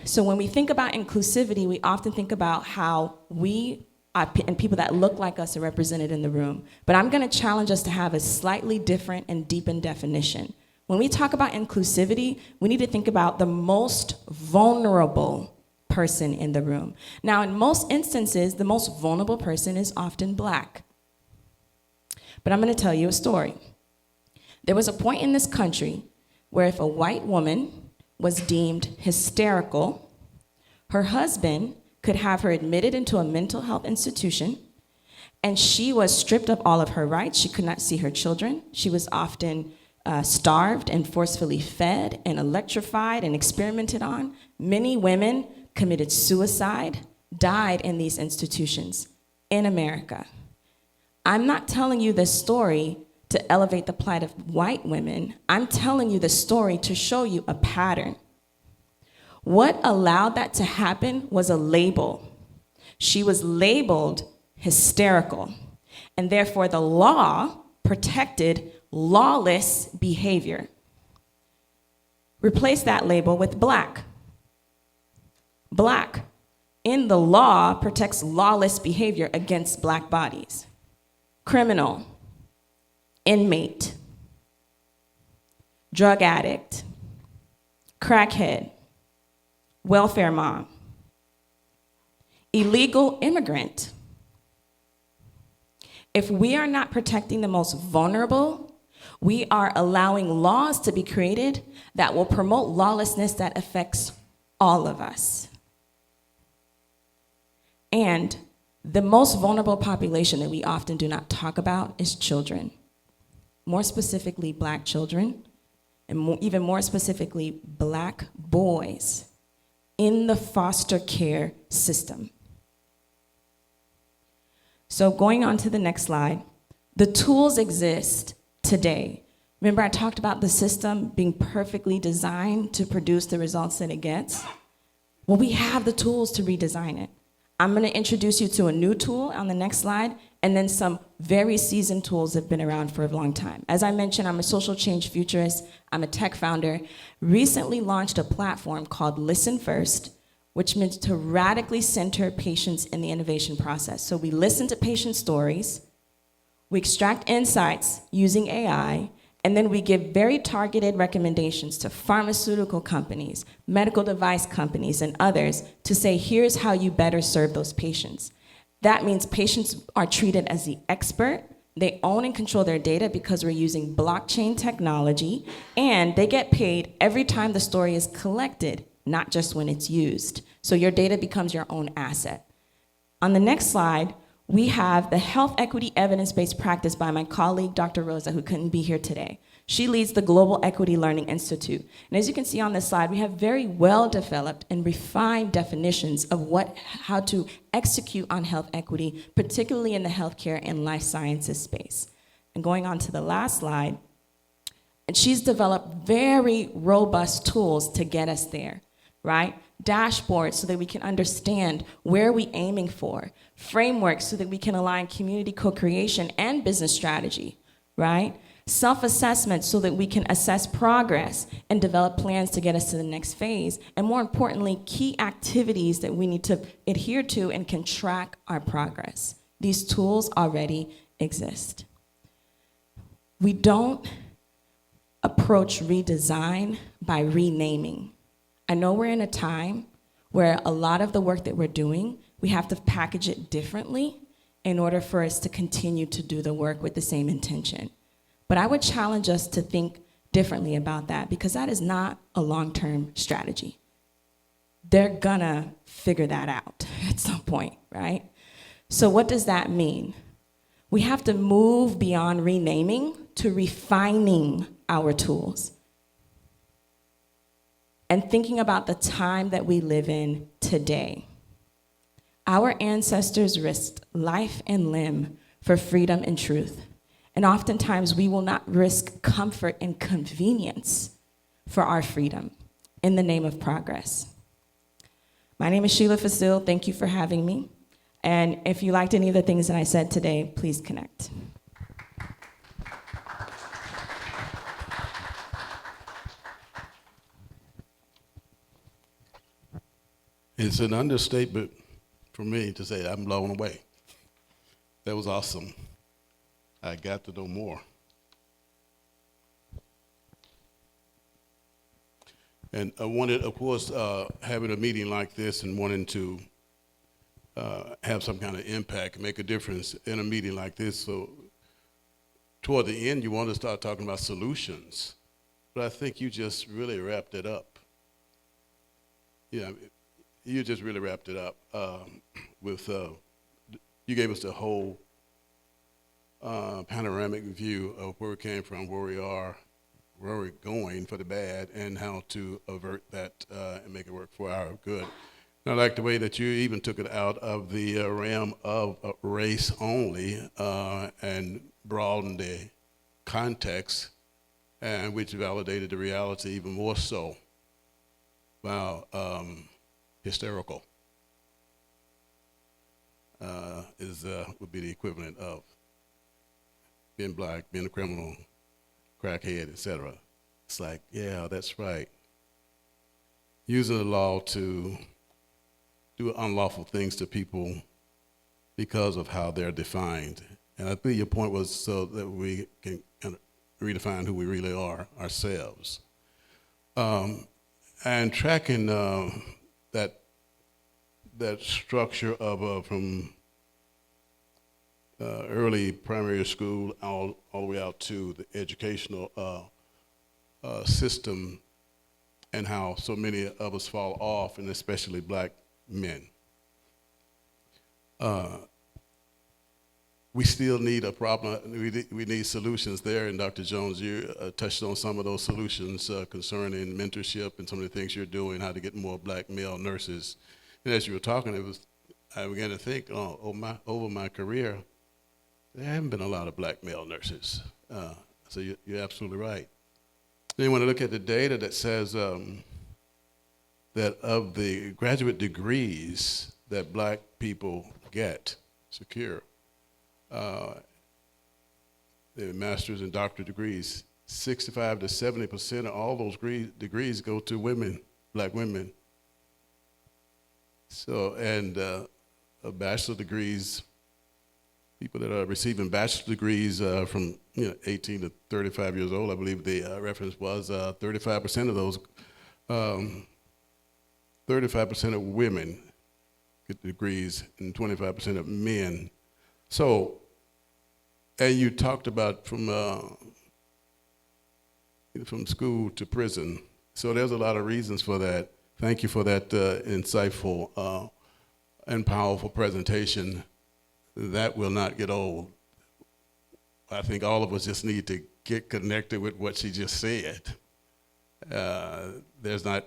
So when we think about inclusivity, we often think about how we and people that look like us are represented in the room. But I'm gonna challenge us to have a slightly different and deepened definition. When we talk about inclusivity, we need to think about the most vulnerable person in the room. Now, in most instances, the most vulnerable person is often Black. But I'm gonna tell you a story. There was a point in this country where if a white woman was deemed hysterical, her husband could have her admitted into a mental health institution, and she was stripped of all of her rights. She could not see her children. She was often starved and forcefully fed and electrified and experimented on. Many women committed suicide, died in these institutions in America. I'm not telling you this story to elevate the plight of white women. I'm telling you the story to show you a pattern. What allowed that to happen was a label. She was labeled hysterical, and therefore the law protected lawless behavior. Replace that label with Black. Black in the law protects lawless behavior against Black bodies. Criminal, inmate, drug addict, crackhead, welfare mom, illegal immigrant. If we are not protecting the most vulnerable, we are allowing laws to be created that will promote lawlessness that affects all of us. And the most vulnerable population that we often do not talk about is children. More specifically, Black children, and even more specifically, Black boys in the foster care system. So going on to the next slide, the tools exist today. Remember I talked about the system being perfectly designed to produce the results that it gets? Well, we have the tools to redesign it. I'm gonna introduce you to a new tool on the next slide, and then some very seasoned tools that have been around for a long time. As I mentioned, I'm a social change futurist, I'm a tech founder, recently launched a platform called Listen First, which means to radically center patients in the innovation process. So we listen to patient stories, we extract insights using AI, and then we give very targeted recommendations to pharmaceutical companies, medical device companies, and others to say, here's how you better serve those patients. That means patients are treated as the expert. They own and control their data because we're using blockchain technology, and they get paid every time the story is collected, not just when it's used. So your data becomes your own asset. On the next slide, we have the Health Equity Evidence-Based Practice by my colleague, Dr. Rosa, who couldn't be here today. She leads the Global Equity Learning Institute. And as you can see on this slide, we have very well-developed and refined definitions of how to execute on health equity, particularly in the healthcare and life sciences space. And going on to the last slide, and she's developed very robust tools to get us there, right? Dashboards so that we can understand where we're aiming for, frameworks so that we can align community co-creation and business strategy, right? Self-assessment so that we can assess progress and develop plans to get us to the next phase, and more importantly, key activities that we need to adhere to and can track our progress. These tools already exist. We don't approach redesign by renaming. I know we're in a time where a lot of the work that we're doing, we have to package it differently in order for us to continue to do the work with the same intention. But I would challenge us to think differently about that, because that is not a long-term strategy. They're gonna figure that out at some point, right? So what does that mean? We have to move beyond renaming to refining our tools and thinking about the time that we live in today. Our ancestors risked life and limb for freedom and truth. And oftentimes we will not risk comfort and convenience for our freedom in the name of progress. My name is Sheila Fasil. Thank you for having me. And if you liked any of the things that I said today, please connect. It's an understatement for me to say I'm blown away. That was awesome. I got to know more. And I wanted, of course, having a meeting like this and wanting to have some kind of impact, make a difference in a meeting like this. So toward the end, you want to start talking about solutions. But I think you just really wrapped it up. Yeah, you just really wrapped it up with, you gave us the whole panoramic view of where we came from, where we are, where we're going for the bad, and how to avert that and make it work for our good. And I like the way that you even took it out of the realm of race only and broadened the context, and which validated the reality even more so. Wow, hysterical would be the equivalent of being black, being a criminal, crackhead, etc. It's like, yeah, that's right. Using the law to do unlawful things to people because of how they're defined. And I think your point was so that we can kind of redefine who we really are ourselves. And tracking that structure of from early primary school all the way out to the educational system, and how so many of us fall off, and especially black men. We still need a problem. We need solutions there, and Dr. Jones, you touched on some of those solutions concerning mentorship and some of the things you're doing, how to get more black male nurses. And as you were talking, it was I began to think, oh, over my career, there haven't been a lot of black male nurses. So you're absolutely right. Then you want to look at the data that says that of the graduate degrees that black people secure, the master's and doctorate degrees, 65 to 70% of all those degrees go to women, black women. So, and bachelor degrees, people that are receiving bachelor degrees from 18 to 35 years old, I believe the reference was 35% of those, 35% of women get degrees and 25% of men. So, and you talked about from school to prison. So there's a lot of reasons for that. Thank you for that insightful and powerful presentation. That will not get old. I think all of us just need to get connected with what she just said. There's not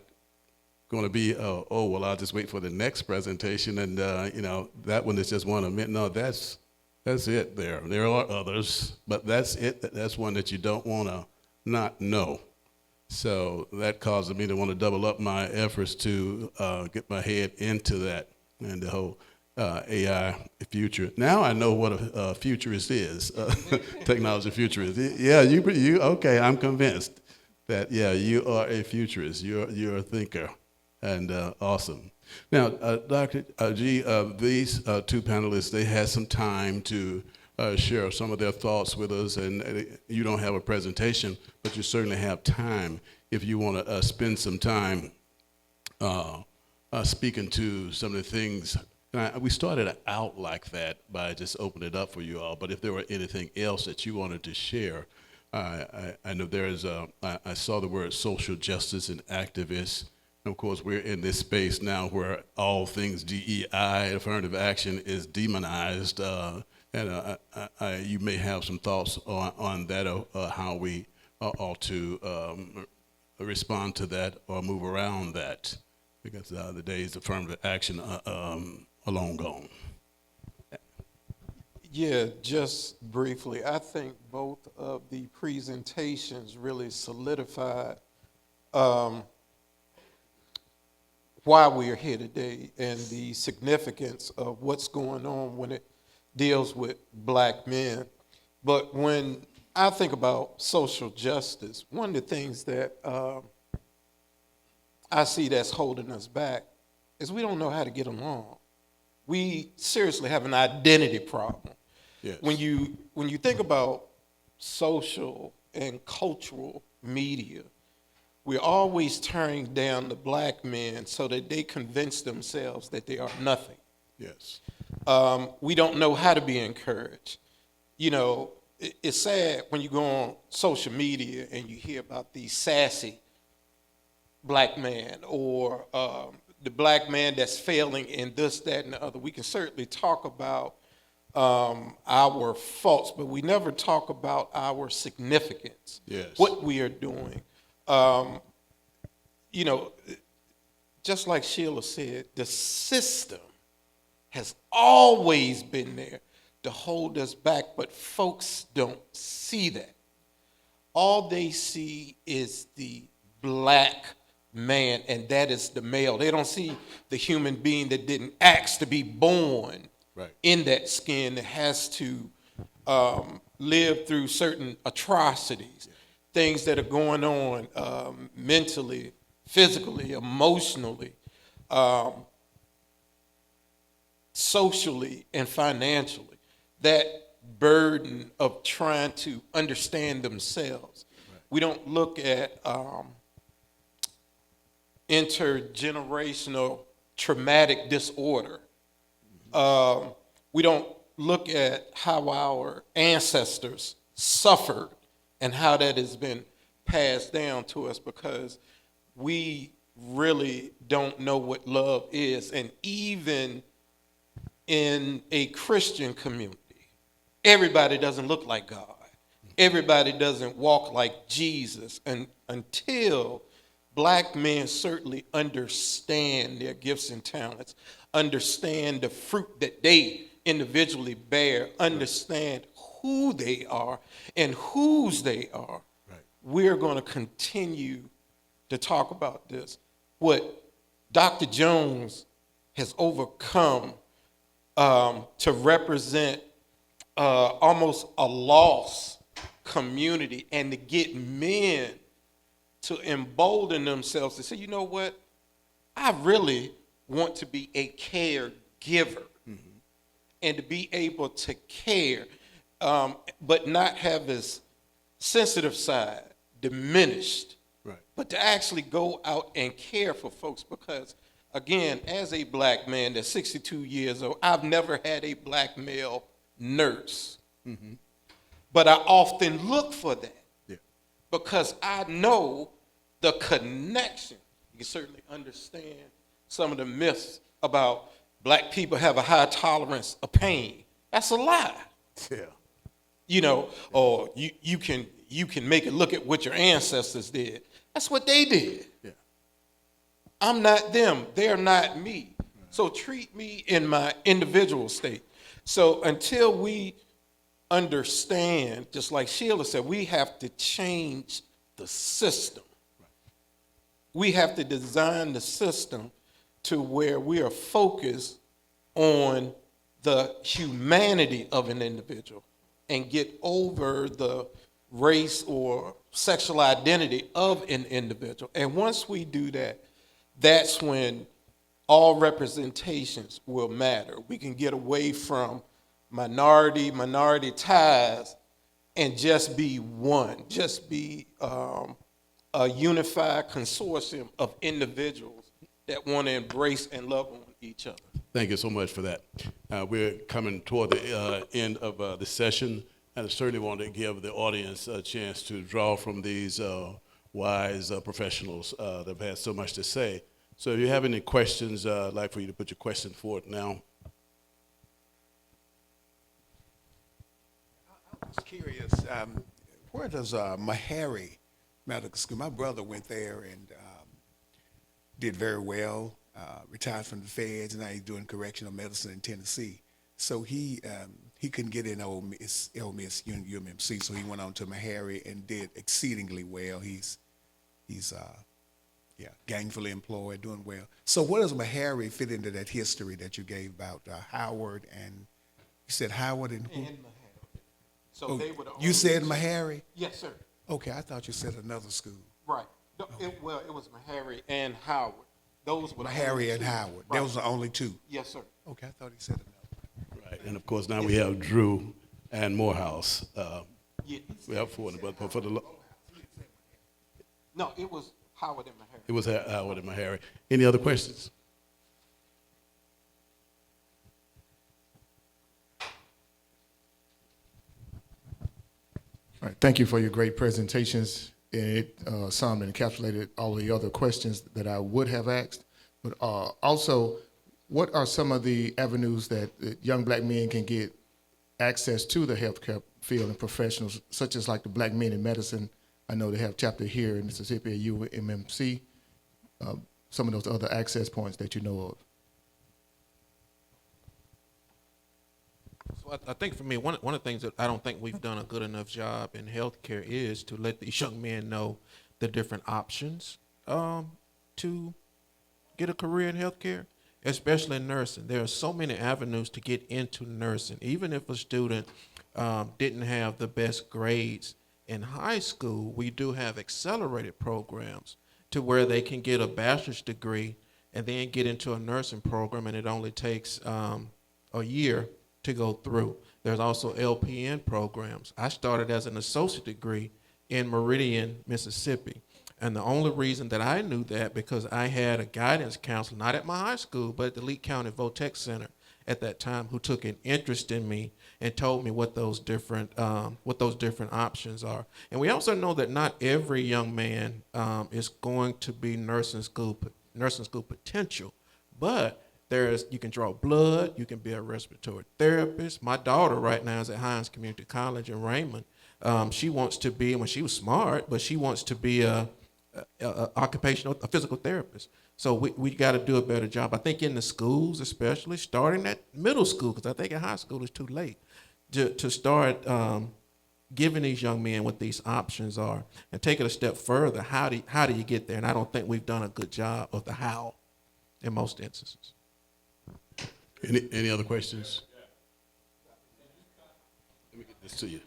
going to be, well, I'll just wait for the next presentation, and that one is just one of many. No, that's it there. There are others, but that's it. That's one that you don't want to not know. So that causes me to want to double up my efforts to get my head into that and the whole AI future. Now I know what a futurist is, technology futurist. Yeah, you okay, I'm convinced that, yeah, you are a futurist. You're a thinker, and awesome. Now, Dr. G, these two panelists, they had some time to share some of their thoughts with us, and you don't have a presentation, but you certainly have time if you want to spend some time speaking to some of the things. We started out like that by just opening it up for you all, but if there were anything else that you wanted to share, I know I saw the word social justice and activists. And of course, we're in this space now where all things DEI, affirmative action, is demonized. And you may have some thoughts on that, how we ought to respond to that or move around that, because the days of affirmative action are long gone. Yeah, just briefly, I think both of the presentations really solidified why we are here today and the significance of what's going on when it deals with black men. But when I think about social justice, one of the things that I see that's holding us back is we don't know how to get along. We seriously have an identity problem. Yes. When you think about social and cultural media, we're always turning down the black men so that they convince themselves that they are nothing. Yes. We don't know how to be encouraged. It's sad when you go on social media and you hear about the sassy black man or the black man that's failing in this, that, and the other. We can certainly talk about our faults, but we never talk about our significance, Yes. what we are doing. Just like Sheila said, the system has always been there to hold us back, but folks don't see that. All they see is the black man, and that is the male. They don't see the human being that didn't ask to be born Right. in that skin, that has to live through certain atrocities, things that are going on mentally, physically, emotionally, socially, and financially. That burden of trying to understand themselves. Right. We don't look at intergenerational traumatic disorder. We don't look at how our ancestors suffered and how that has been passed down to us, because we really don't know what love is. And even in a Christian community, everybody doesn't look like God. Everybody doesn't walk like Jesus. And until black men certainly understand their gifts and talents, understand the fruit that they individually bear, understand who they are and whose they are, Right. we're going to continue to talk about this. What Dr. Jones has overcome to represent almost a lost community and to get men to embolden themselves to say, you know what, I really want to be a caregiver and to be able to care, but not have his sensitive side diminished, Right. but to actually go out and care for folks. Because, again, as a black man that's 62 years old, I've never had a black male nurse. But I often look for that Yeah. because I know the connection. You can certainly understand some of the myths about black people have a high tolerance of pain. That's a lie. Yeah. You know, or you can make it look at what your ancestors did. That's what they did. Yeah. I'm not them. They're not me. So treat me in my individual state. So until we understand, just like Sheila said, we have to change the system. We have to design the system to where we are focused on the humanity of an individual and get over the race or sexual identity of an individual. And once we do that, that's when all representations will matter. We can get away from minority ties and just be one, just be a unified consortium of individuals that want to embrace and love on each other. Thank you so much for that. We're coming toward the end of the session, and I certainly want to give the audience a chance to draw from these wise professionals that have had so much to say. So if you have any questions, I'd like for you to put your question forward now. I was curious, where does Meharry Medical School? My brother went there and did very well, retired from the feds, and now he's doing correctional medicine in Tennessee. So he couldn't get in Ole Miss UMMC, so he went on to Meharry and did exceedingly well. He's gainfully employed, doing well. So where does Meharry fit into that history that you gave about Howard and you said Howard and who? And Meharry. So they were the You only said two- Meharry? Yes, sir. Okay, I thought you said another school. Right. No, it was Meharry and Howard. Those were the only Meharry and two. Howard. Right. Those are the only two. Yes, sir. Okay, I thought he said another. Right. And of course, now we have Drew and Morehouse. Yeah. We have four, but for the No, it was Howard and Meharry. it was Howard and Meharry. Any other questions? All right, thank you for your great presentations. It summed and encapsulated all the other questions that I would have asked. But also, what are some of the avenues that young black men can get access to the healthcare field and professionals, such as like the Black Men in Medicine? I know they have a chapter here in Mississippi at UMMC. Some of those other access points that you know of. So I think for me, one of the things that I don't think we've done a good enough job in healthcare is to let these young men know the different options to get a career in healthcare, especially in nursing. There are so many avenues to get into nursing. Even if a student didn't have the best grades in high school, we do have accelerated programs to where they can get a bachelor's degree and then get into a nursing program, and it only takes a year to go through. There's also LPN programs. I started as an associate degree in Meridian, Mississippi. And the only reason that I knew that because I had a guidance counselor, not at my high school, but at the Lee County Votech Center at that time, who took an interest in me and told me what those different options are. And we also know that not every young man is going to be nursing school potential, but you can draw blood, you can be a respiratory therapist. My daughter right now is at Hines Community College in Raymond. She wants to be, when she was smart, but she wants to be a a physical therapist. So we got to do a better job. I think in the schools, especially starting at middle school, because I think in high school it's too late to start giving these young men what these options are, and take it a step further. How do you get there? And I don't think we've done a good job of the how in most instances. Any other questions? Let me get this to you.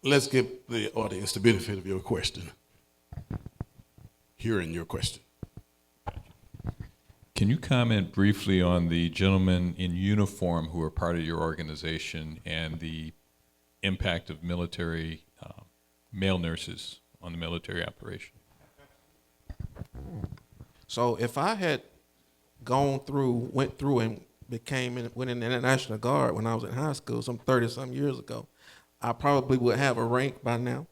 Let's give the audience the benefit of your question. Hearing your question. Can you comment briefly on the gentlemen in uniform who are part of your organization and the impact of military male nurses on the military operation? So if I had went through and went in the National Guard when I was in high school, some 30-some years ago, I probably would have a rank by now.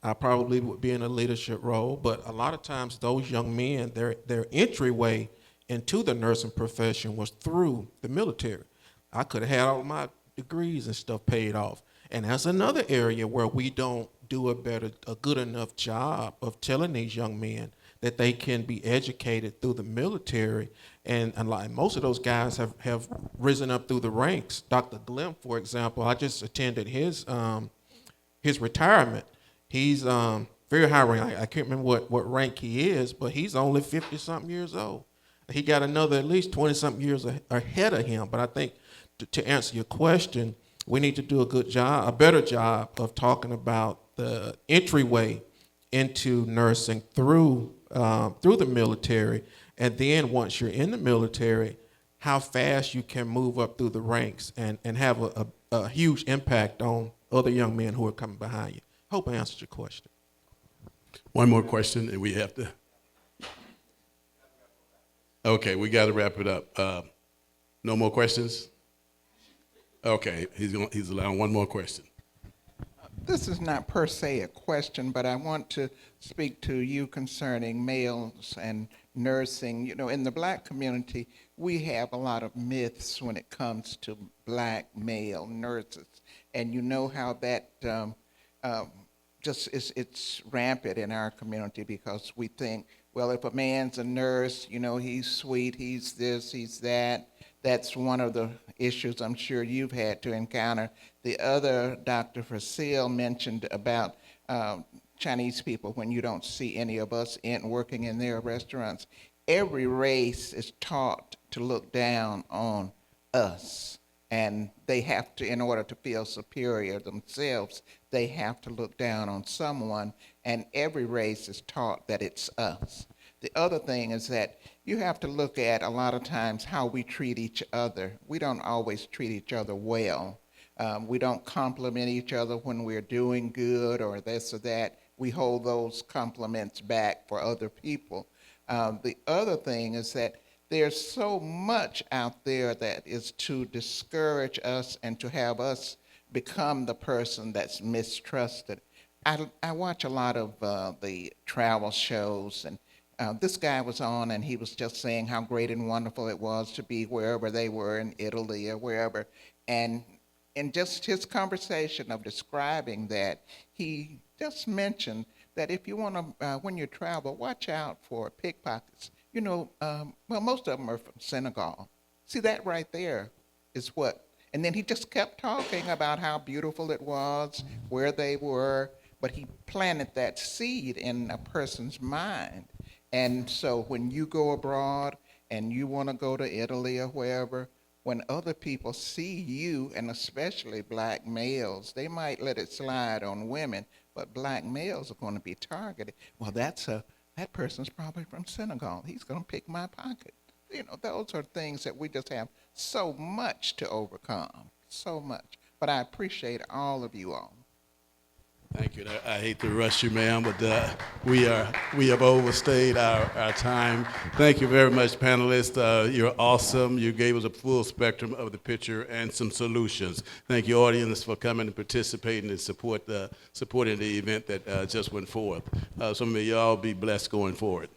I probably would be in a leadership role, but a lot of times those young men, their entryway into the nursing profession was through the military. I could have had all my degrees and stuff paid off. And that's another area where we don't do a good enough job of telling these young men that they can be educated through the military. And most of those guys have risen up through the ranks. Dr. Glim, for example, I just attended his retirement. He's very high rank. I can't remember what rank he is, but he's only 50-something years old. He got another at least 20-something years ahead of him. But I think to answer your question, we need to do a better job of talking about the entryway into nursing through the military, and then once you're in the military, how fast you can move up through the ranks and have a huge impact on other young men who are coming behind you. Hope I answered your question. One more question, and we have to. Okay, we got to wrap it up. No more questions? Okay, he's allowing one more question. This is not per se a question, but I want to speak to you concerning males and nursing. You know, in the black community, we have a lot of myths when it comes to black male nurses. And you know how that it's rampant in our community, because we think, well, if a man's a nurse, you know, he's sweet, he's this, he's that. That's one of the issues I'm sure you've had to encounter. The other, Dr. Facile mentioned about Chinese people, when you don't see any of us working in their restaurants. Every race is taught to look down on us, and they have to, in order to feel superior themselves, they have to look down on someone, and every race is taught that it's us. The other thing is that you have to look at, a lot of times, how we treat each other. We don't always treat each other well. We don't compliment each other when we're doing good or this or that. We hold those compliments back for other people. The other thing is that there's so much out there that is to discourage us and to have us become the person that's mistrusted. I watch a lot of the travel shows, and this guy was on, and he was just saying how great and wonderful it was to be wherever they were in Italy or wherever. And in just his conversation of describing that, he just mentioned that if you want to, when you travel, watch out for pickpockets. You know, well, most of them are from Senegal. See, that right there is what. And then he just kept talking about how beautiful it was, where they were, but he planted that seed in a person's mind. And so when you go abroad and you want to go to Italy or wherever, when other people see you, and especially black males, they might let it slide on women, but black males are going to be targeted. Well, that person's probably from Senegal. He's going to pick my pocket. You know, those are things that we just have so much to overcome, so much. But I appreciate all of you all. Thank you. I hate to rush you, ma'am, but we have overstayed our time. Thank you very much, panelists. You're awesome. You gave us a full spectrum of the picture and some solutions. Thank you, audience, for coming and participating and supporting the event that just went forth. So may you all be blessed going forward.